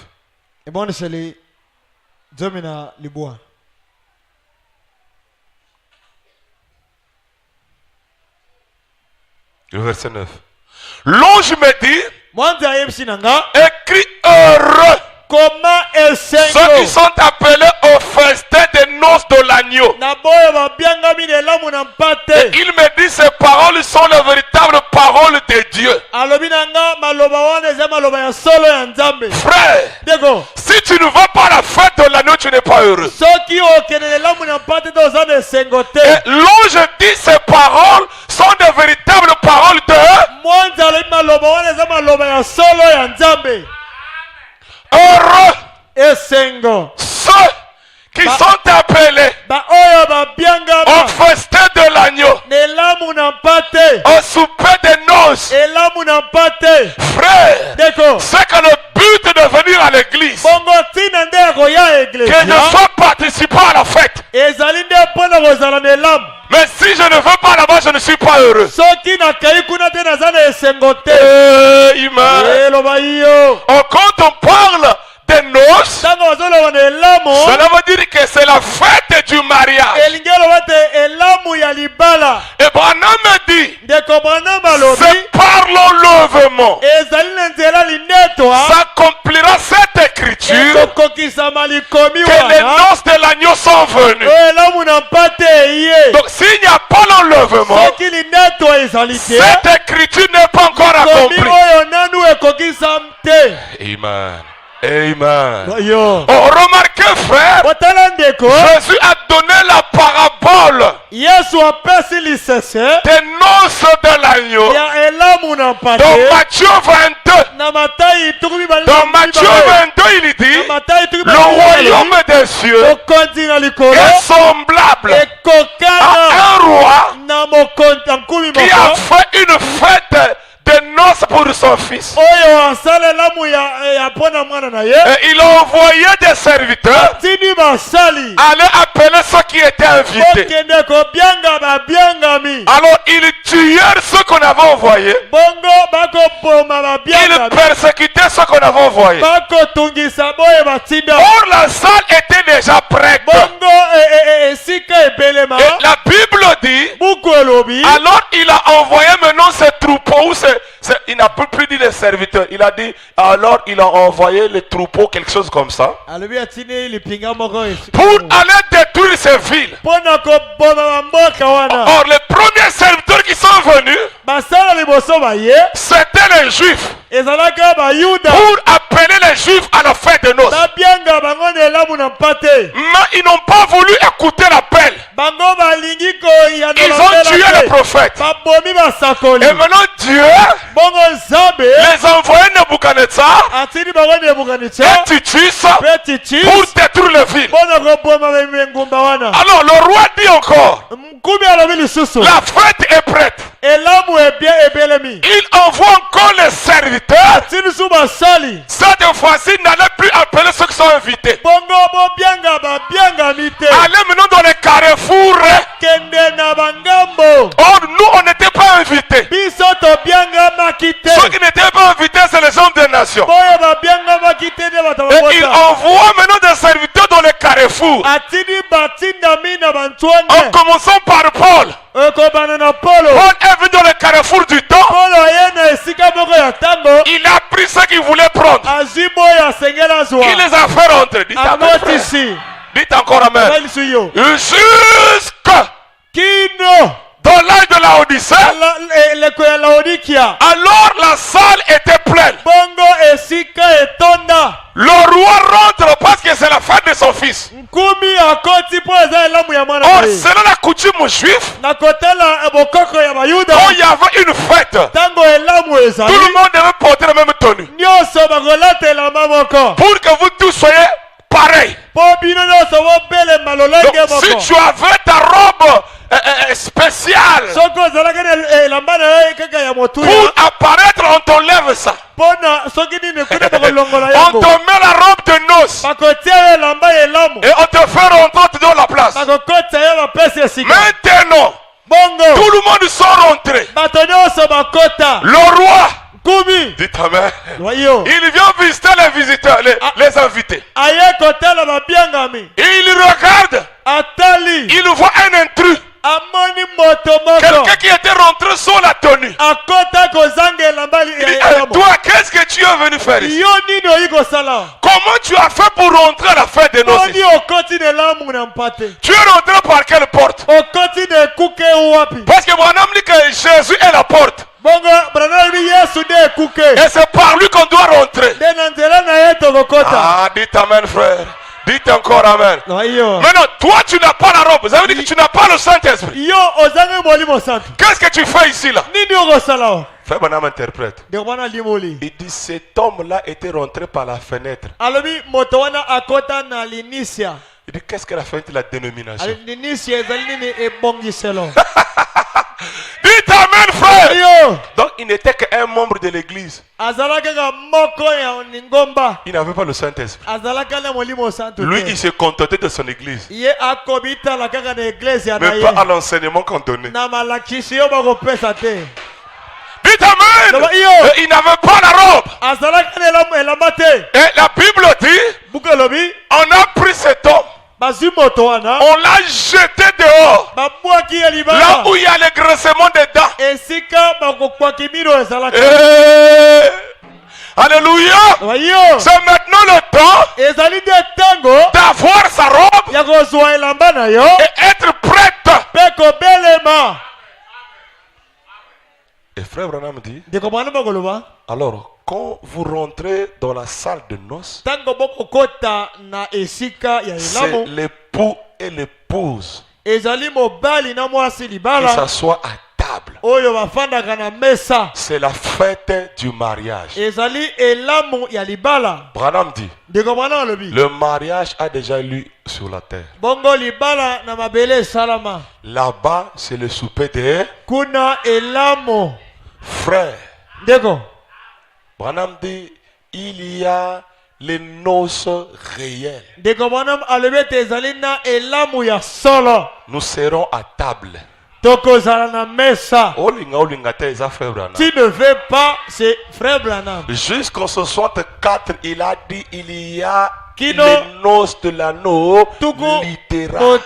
Le verset 9. L'ange me dit, écrit heureux ceux qui sont appelés au festin des noces de l'agneau. Et il me dit, ces paroles sont les véritables paroles de Dieu. Frère, si tu ne vas pas à la fête de l'agneau, tu n'es pas heureux. Et l'ange dit, ces paroles sont des véritables paroles de heureux ceux qui sont appelés au festin de l'agneau, au souper des noces. Frère, c'est que le but de venir à l'église, que je sois participant à la fête. Mais si je ne veux pas là-bas, je ne suis pas heureux. Quand on parle des noces, cela veut dire que c'est la fête du mariage. Et Branham me dit, c'est par l'enlèvement s'accomplira cette écriture que les noces de l'agneau sont venues. Donc s'il n'y a pas l'enlèvement, cette écriture n'est pas encore accomplie. Amen. Amen. Oh, remarquez frère, Jésus a donné la parabole des noces de l'agneau dans Matthieu 22. Dans Matthieu 22 il dit, le royaume des cieux est semblable à un roi qui a fait une fête de noces pour son fils. Et il a envoyé des serviteurs aller appeler ceux qui étaient invités. Alors ils tuèrent ceux qu'on avait envoyés. Ils persécutaient ceux qu'on avait envoyés. Or la salle était déjà prête. Et la Bible dit, alors il a envoyé maintenant ce troupeau. Il n'a plus dit les serviteurs. Il a dit, alors il a envoyé les troupeaux, quelque chose comme ça, pour aller détruire ces villes. Or les premiers serviteurs qui sont venus, c'était les Juifs, pour appeler les Juifs à la fête de noces. Mais ils n'ont pas voulu écouter l'appel. Ils ont tué le prophète. Et maintenant Dieu les envoyait Nebuchadnezzar et Titus pour détruire les villes. Alors le roi dit encore, la fête est prête. Il envoie encore les serviteurs. Cette fois-ci, n'allez plus appeler ceux qui sont invités. Allez maintenant dans les carrefours. Or nous on n'était pas invités. Ceux qui n'étaient pas invités, c'est les hommes des nations. Et il envoie maintenant des serviteurs dans les carrefours. En commençant par Paul. Paul est venu dans le carrefour du temps. Il a pris ce qu'il voulait prendre. Il les a fait rentrer. Dites amen. Dites encore amen. Jusqu'à dans l'âge de la Laodicée, alors la salle était pleine. Le roi rentre parce que c'est la fête de son fils. Or, selon la coutume juive, quand il y avait une fête, tout le monde devait porter la même tenue. Pour que vous tous soyez pareils. Donc, si tu avais ta robe spéciale pour apparaître, on t'enlève ça. On te met la robe de noces et on te fait rentrer dans la place. Maintenant, tout le monde sont rentrés. Le roi, dites amen, il vient visiter les visiteurs, les invités. Et il regarde, il voit un intrus. Quelqu'un qui était rentré sans la tenue. Il dit, toi, qu'est-ce que tu es venu faire ici? Comment tu as fait pour rentrer à la fête de noces? Tu es rentré par quelle porte? Parce que mon âme dit que Jésus est la porte. Et c'est par lui qu'on doit rentrer. Ah, dites amen, frère. Dites encore amen. Maintenant, toi, tu n'as pas la robe. Ça veut dire que tu n'as pas le Saint-Esprit. Qu'est-ce que tu fais ici là? Frère Branham interprète. Il dit cet homme-là était rentré par la fenêtre. Il dit qu'est-ce que la fenêtre la dénomination? Dites amen, frère. Donc il n'était qu'un membre de l'église. Il n'avait pas le Saint-Esprit. Lui, il se contentait de son église, mais pas à l'enseignement qu'on donnait. Dites amen. Il n'avait pas la robe. Et la Bible dit, on a pris cet homme, on l'a jeté dehors, là où il y a le grincement des dents. Alléluia. C'est maintenant le temps d'avoir sa robe et être prête. Et frère Branham dit, alors quand vous rentrez dans la salle de noces, c'est l'époux et l'épouse qui s'assoient à table. C'est la fête du mariage. Branham dit, le mariage a déjà lieu sur la terre. Là-bas, c'est le souper des frères. Branham dit, il y a les noces réelles. Nous serons à table. Tu
ne veux pas, c'est frère Branham.
Jusqu'en 64, il a dit, il y a les noces de l'anneau littéral.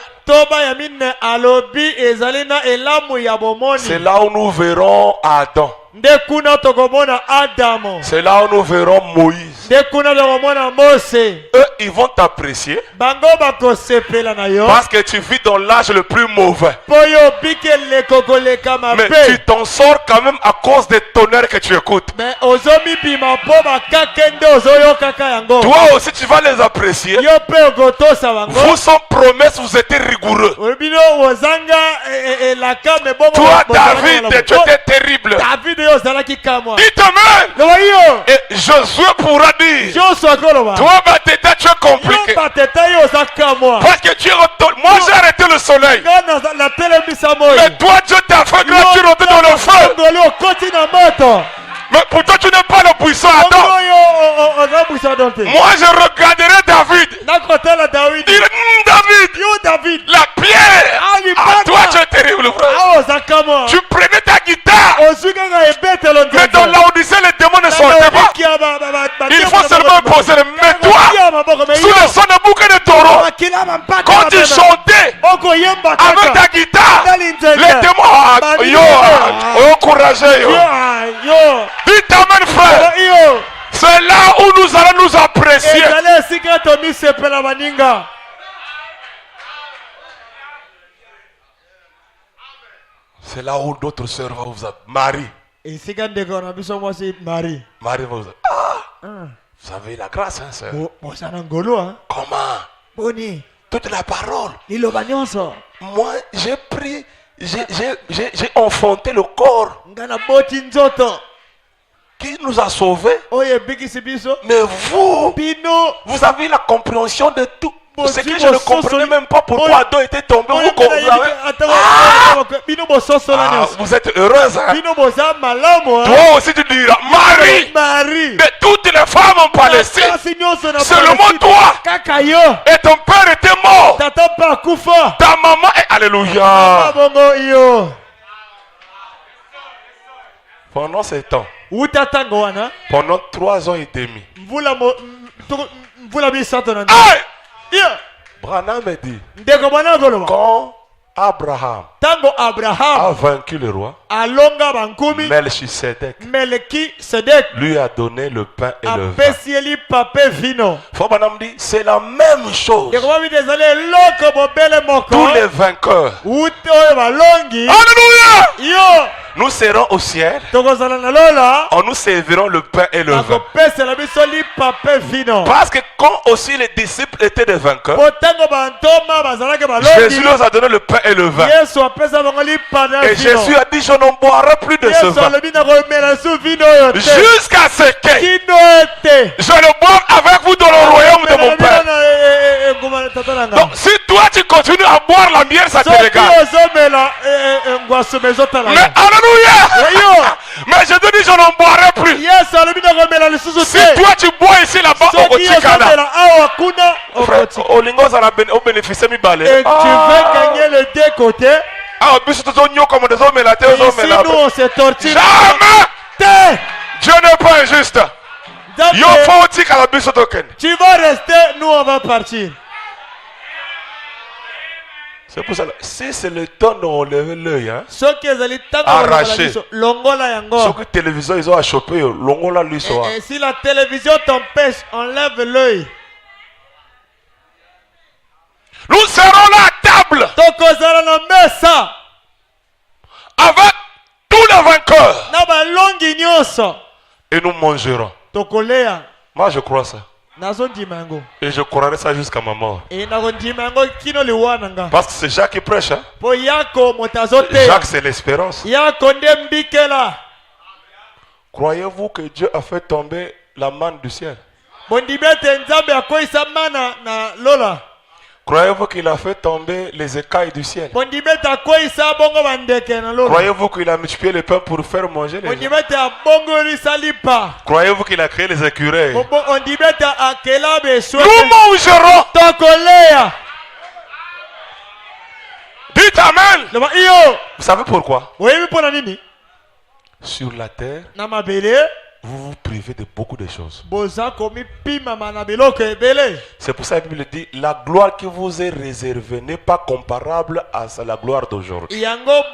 C'est là où nous verrons Adam. C'est là où nous verrons Moïse. Eux, ils vont t'apprécier parce que tu vis dans l'âge le plus mauvais. Mais tu t'en sors quand même à cause des tonnerres que tu écoutes. Toi aussi, tu vas les apprécier. Vous, sans promesse, vous étiez rigoureux. Toi, David, tu étais terrible. Dites amen. Et Josué pourra dire, toi, Bateta, tu es compliqué. Parce que tu es retourné. Moi, j'ai arrêté le soleil. Mais toi, Dieu t'a fait grâce, tu es rentré dans le feu. Mais pourtant, tu n'es pas le puissant Adam. Moi, je regarderai David. David, la pierre. Toi, tu es terrible, frère. Tu prenais ta guitare. Mais dans l'Odyssée, les démons ne sortaient pas. Il faut seulement poser le mais toi, sous le son de bouquet de taureau, quand tu chantais avec ta guitare, les démons ont encouragé. Dites amen, frère. C'est là où nous allons nous apprécier. C'est là où d'autres sœurs vont vous appeler. Marie. Marie va vous appeler. Vous avez la grâce, hein, sœur. Comment? Toute la parole. Moi, j'ai pris, j'ai enfanté le corps qui nous a sauvés. Mais vous avez la compréhension de tout. Ce que je ne comprenais même pas pourquoi Adam était tombé. Vous êtes heureuse. Hein? Toi aussi tu diras, Marie, de toutes les femmes en Palestine, seulement toi et ton père était mort. Ta maman est... Alléluia. Pendant ce temps, pendant 3 ans et demi, Branham me dit, quand Abraham a vaincu le roi, Melchisedec lui a donné le pain et le vin. Branham dit, c'est la même chose. Tous les vainqueurs, alléluia, nous serons au ciel. On nous servirons le pain et le vin. Parce que quand aussi les disciples étaient des vainqueurs, Jésus leur a donné le pain et le vin. Et Jésus a dit, je n'en boirai plus de ce vin jusqu'à ce que je le boive avec vous dans le royaume de mon Père. Donc si toi tu continues à boire la bière, ça te regarde. Mais alléluia. Mais je te dis, je n'en boirai plus. Si toi tu bois ici là-bas au Kotikana, au bénéfice mi balé. Et tu
veux gagner les deux côtés.
Et ici nous on se torture. Jamais. Dieu n'est pas injuste.
Tu vas rester, nous on va partir.
C'est pour ça, si c'est le temps dont on lève l'œil, hein, arraché, ce que télévision ils ont à choper,
et si la télévision t'empêche, on lève l'œil.
Nous serons là à table avec tous les vainqueurs et nous mangerons. Moi je crois ça. Et je croirai ça jusqu'à ma mort. Parce que c'est Jacques qui prêche. Hein? Jacques, c'est l'espérance. Croyez-vous que Dieu a fait tomber la manne du ciel? Croyez-vous qu'il a fait tomber les écailles du ciel? Croyez-vous qu'il a multiplié le pain pour faire manger les gens? Croyez-vous qu'il a créé les écureuils? Nous mangerons. Dites Amen. Vous savez pourquoi? Sur la terre, vous vous privez de beaucoup de choses. C'est pour ça que la Bible dit, la gloire qui vous est réservée n'est pas comparable à la gloire d'aujourd'hui. Donc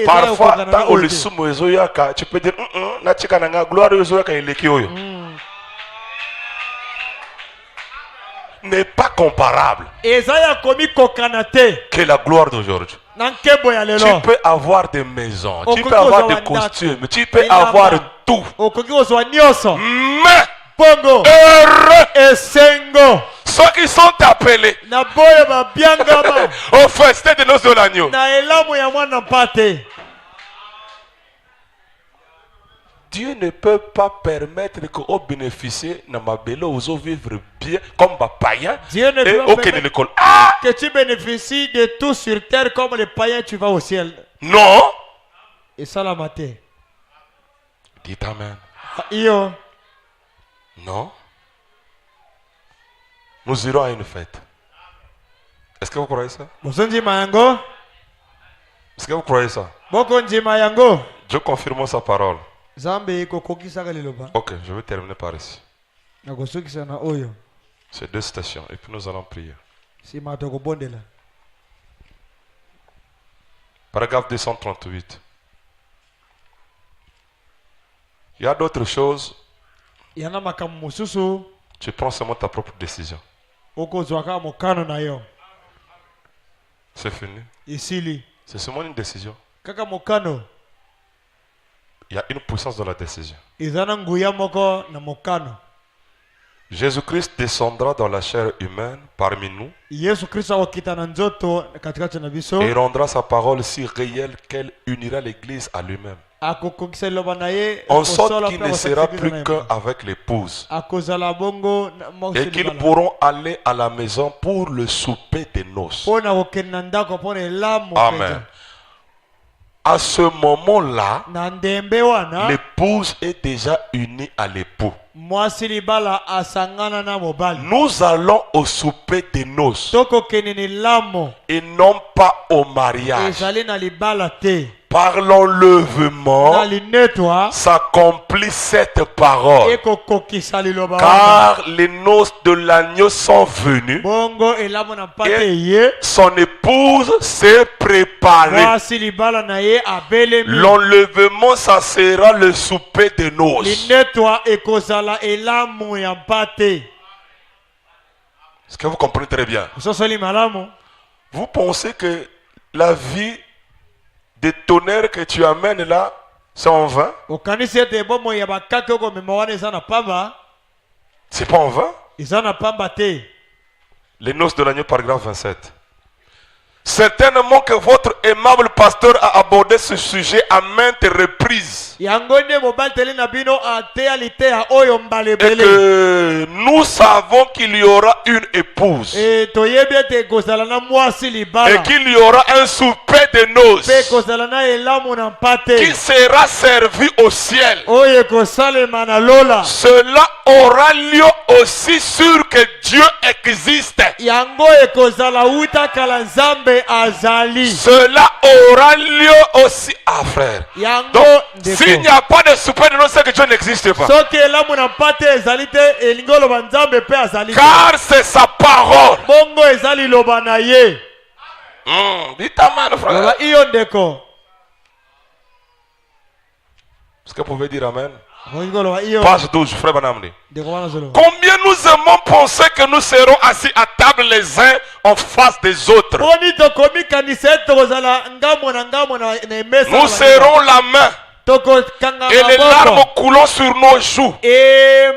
parfois, tu peux dire, gloire n'est pas comparable que la gloire d'aujourd'hui. Tu peux avoir des maisons, tu peux avoir des costumes, tu peux avoir tout. Mais heureux ceux qui sont appelés au festin de noces de l'agneau. Dieu ne peut pas permettre que vous bénéficiez de ma belle ou vivre bien comme un païen.
Dieu ne peut pas permettre que tu bénéficies de tout sur terre comme les païens, tu vas au ciel.
Non.
Et ça la maté.
Dites Amen. Non. Nous irons à une fête. Est-ce que vous croyez ça? Est-ce que vous croyez ça? Dieu confirme sa parole. Ok, je vais terminer par ici. C'est 2 stations et puis nous allons prier. Paragraphe 238. Il y a d'autres choses. Tu prends seulement ta propre décision. C'est fini.
Isili.
C'est seulement une décision.
Kaka mokano.
Il y a une puissance dans la décision.
Izana nguya moko na mokano.
Jésus-Christ descendra dans la chair humaine parmi nous
Yesu Kristo akokita na nzoto katikati na biso.
et rendra sa parole si réelle qu'elle unira l'Église à lui-même.
Akokokisa liloba na ye.
En sorte qu'il ne sera plus qu'un avec l'épouse.
Akozala bongo
Et qu'ils pourront aller à la maison pour le souper des noces.
Pona kokenda ndako pona elamu.
Amen. À ce moment-là,
Na ndembe wana.
l'épouse est déjà unie à l'époux.
Mwasi libala asangana na mobali.
Nous allons au souper des noces
Toko kenene lamo.
et non pas au mariage.
Ezali na libala te.
Par l'enlèvement
Na linetwa.
s'accomplit cette parole.
Eko kokisa liloba wana.
Car les noces de l'agneau sont venues.
Bongo elamu na pate
Et
ye.
son épouse s'est préparée.
Mwasi libala na ye abelemi.
L'enlèvement, ça sera le souper des noces.
Linetwa ekozala elamu ya mpate.
Est-ce que vous comprenez très bien?
Sosoli malamu.
Vous pensez que la vie de tonnerre que tu amènes là, c'est en vain?
Okanisi ete bomo ya bakake oko mema wana eza na pamba.
C'est pas en vain?
Eza na pamba te.
Les noces de l'agneau, paragraphe 27. Certainement que votre aimable pasteur a abordé ce sujet à maintes reprises.
Yango nde mobali tele na bino ateya liteya oyo
Et
mbalebele.
que nous savons qu'il y aura une épouse.
Toyebi ete ekozala na mwasi libala.
Et qu'il y aura un souper de
Pe
noces
ekozala na elamu na mpate.
qui sera servi au ciel.
Oyo ekosalema na lola.
Cela aura lieu aussi sur que Dieu existe.
Yango ekozala uta kala nzambe azali.
Cela aura lieu aussi. Ah frère.
Yango
Donc,
ndeko.
s'il n'y a pas de souper de noces, c'est que Dieu n'existe pas.
Soki elamu na mpate ezali te elingi oloba nzambe pe azali te.
Car c'est sa parole.
Bongo ezali loba na ye.
Dites amen, frère.
Loba iyo ndeko.
Est-ce que vous pouvez dire amen?
Bongo loba iyo.
Page 12, frère Banamdi.
Ndeko wana zolo.
Combien nous aimons penser que nous serons assis à table les uns en face des autres.
Boni tokomi kanisa ete tokozala ngamo na emesa.
Nous serrons la main et les larmes coulant sur nos joues.
Et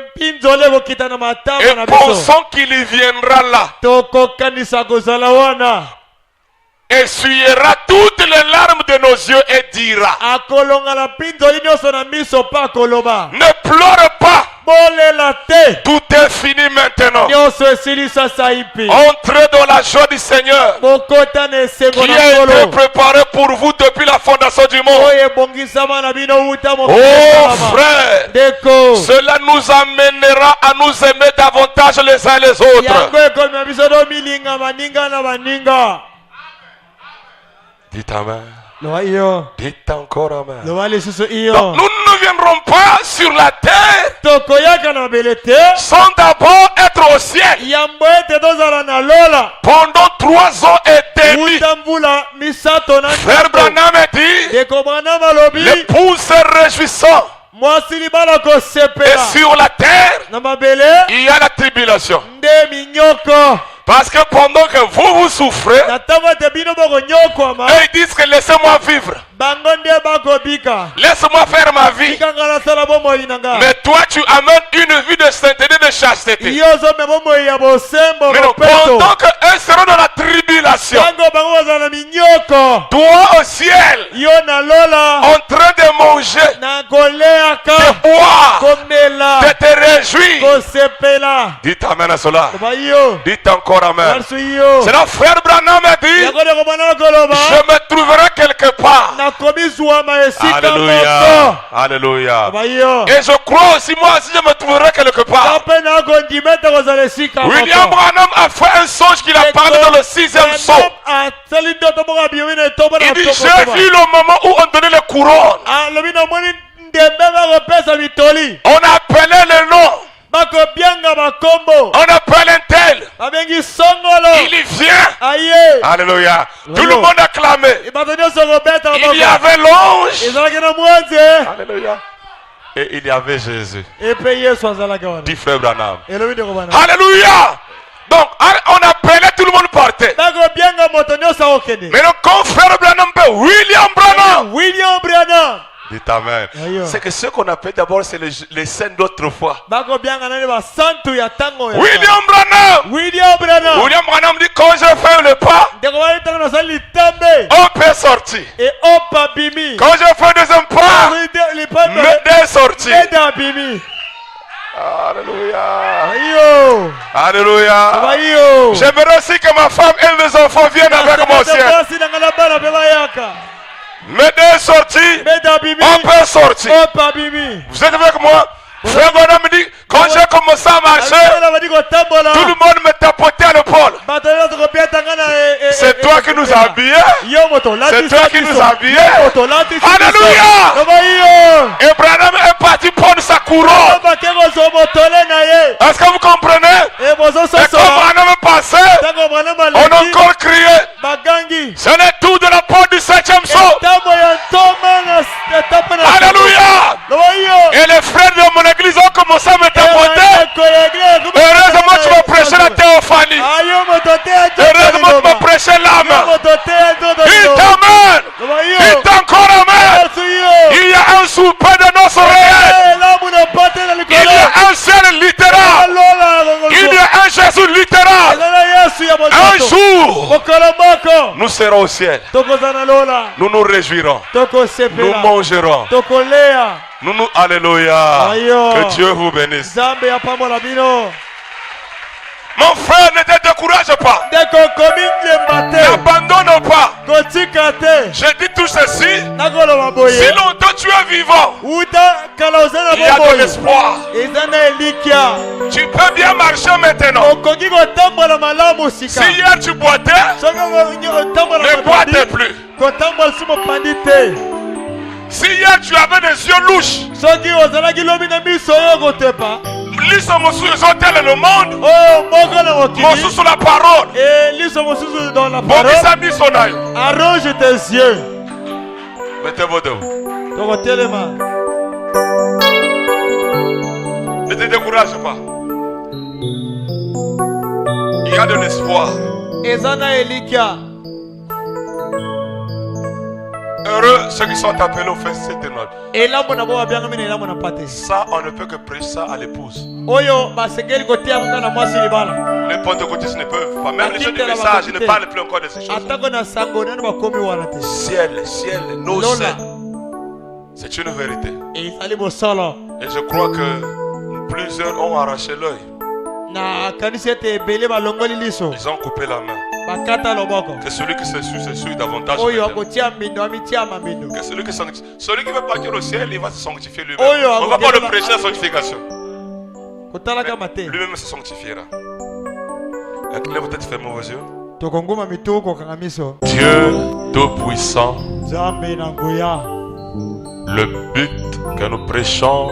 pensons qu'il y viendra là. Essuiera toutes les larmes de nos yeux et dira: ne pleure pas. Tout est fini maintenant. Entrez dans la joie du Seigneur qui a été préparé pour vous depuis la fondation du monde. Oh frère, cela nous amènera à nous aimer davantage les uns les autres. Dites amen. Dites encore amen. Donc, nous ne viendrons pas sur la terre sans d'abord être au ciel pendant 3 ans et demi. Frère Branham dit: l'épouse se réjouissant. Et sur la terre, il y a la tribulation. Parce que pendant que vous souffrez, ils disent que laissez-moi vivre. Laisse-moi faire ma vie. Mais toi, tu amènes une vie de sainteté, de chasteté. Mais non, pendant qu'eux seront dans la tribulation, toi au ciel, en train de manger, de boire, de te réjouir. Dites amen à cela. Dites encore amen. C'est notre frère Branham a dit: je me trouverai quelque part. Alléluia. Alléluia. Et je crois aussi, moi aussi, je me trouverai quelque part. William Branham a fait un songe qu'il a parlé dans le 6e son. Il dit: j'ai vu le moment où on donnait les couronnes. On appelait le nom. On appelle un tel. Il vient. Alléluia. Tout le monde acclamait. Il y avait l'ange. Alléluia. Et il y avait Jésus. Dit frère Branham. Alléluia. Donc, on appelait, tout le monde partait. Mais le confrère Branham, William Branham.
William Branham.
Dites amen. C'est que ce qu'on appelle d'abord, c'est les scènes d'autrefois.
William
Branham.
William Branham.
William Branham dit, quand je fais le pas, on peut sortir.
Et
quand je fais deuxième pas, me sortir. Alléluia. Alléluia. J'aimerais aussi que ma femme et mes enfants viennent avec moi au ciel. Mes sorties, on peut sortir. Vous êtes avec moi? Frère Branham me dit, quand j'ai commencé à marcher, tout le monde me tapotait à l'épaule. C'est toi qui nous as habillés. C'est toi qui nous as habillés. Alléluia. Et Branham est parti prendre sa couronne. Est-ce que vous comprenez? Et quand Branham est passé, on a encore crié. Ce n'est tout de la porte du 7e saut. Alléluia. Et les frères de mon église ont commencé à me tapoter. Heureusement tu vas prêcher la théophanie. Heureusement tu vas prêcher l'âme. Il t'amène. Il t'encore amène. Il y a un souper de nos oreilles. Il y a un ciel littéral. Il y a un Jésus littéral. Un jour, nous serons au ciel. Nous nous réjouirons. Nous mangerons. Nous, alléluia. Que Dieu vous bénisse. Mon frère, ne te décourage pas. N'abandonne pas. Je dis tout ceci. Si longtemps tu es vivant, il y a de l'espoir. Tu peux bien marcher maintenant. Si hier tu boitais, ne boitez plus. Si hier tu avais des yeux louches, lisse mon hôtel le monde, mon sous sur la parole.
Arrange tes yeux.
Mettez-vous debout. Ne te décourage pas. Il y a de l'espoir. Heureux ceux qui sont appelés au festin de notre. Ça, on ne peut que prêcher ça à l'épouse. Les pentecôtistes ne peuvent pas. Même les gens du message, ils ne parlent plus encore de ces choses. Ciel, nos saints. C'est une vérité. Et je crois que plusieurs ont arraché l'œil. Ils ont coupé la main. Que celui qui se suit davantage. Que celui qui veut partir au ciel, il va se sanctifier lui-même. On ne va pas le prêcher la sanctification. Lui-même se sanctifiera. Lève peut-être fermez vos yeux. Dieu Tout-Puissant, le but que nous prêchons,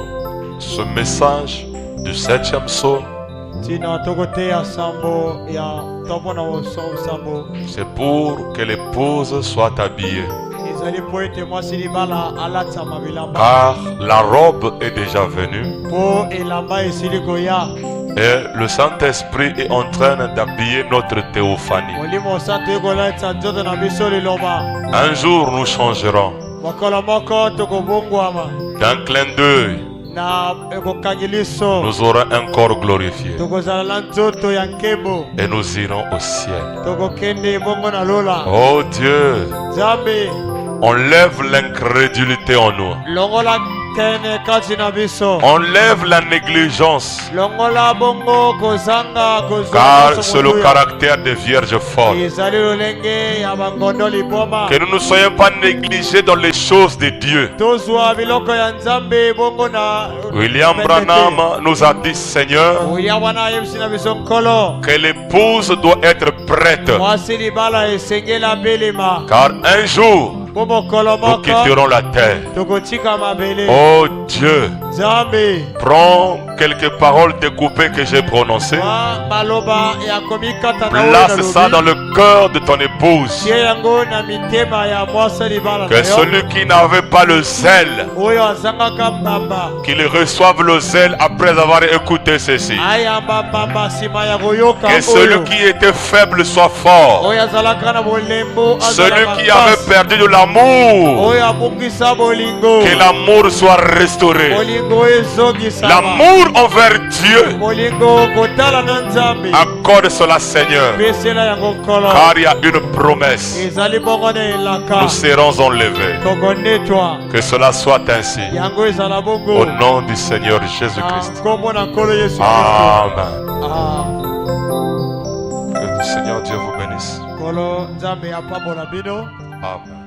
ce message du 7e saut, c'est pour que l'épouse soit habillée. Car la robe est déjà venue. Et le Saint-Esprit est en train d'habiller notre théophanie. Un jour nous changerons. D'un clin d'œil, nous aurons un corps glorifié. Et nous irons au ciel. Oh Dieu, enlève l'incrédulité en nous. Enlève la négligence. Car c'est le caractère des vierges folles. Que nous ne soyons pas négligés dans les choses de Dieu. William Branham nous a dit, Seigneur, que l'épouse doit être prête. Car un jour, nous quitterons la terre. Oh Dieu, Prends quelques paroles découpées que j'ai prononcées. Place ça dans le cœur de ton épouse. Que celui qui n'avait pas le zèle, qu'il reçoive le zèle après avoir écouté ceci. Que celui qui était faible soit fort. Celui qui avait perdu de l'amour, que l'amour soit restauré. L'amour envers Dieu, accorde cela, Seigneur, car il y a une promesse. Nous serons enlevés. Que cela soit ainsi. Au nom du Seigneur Jésus-Christ. Amen. Que le Seigneur Dieu vous bénisse. Amen.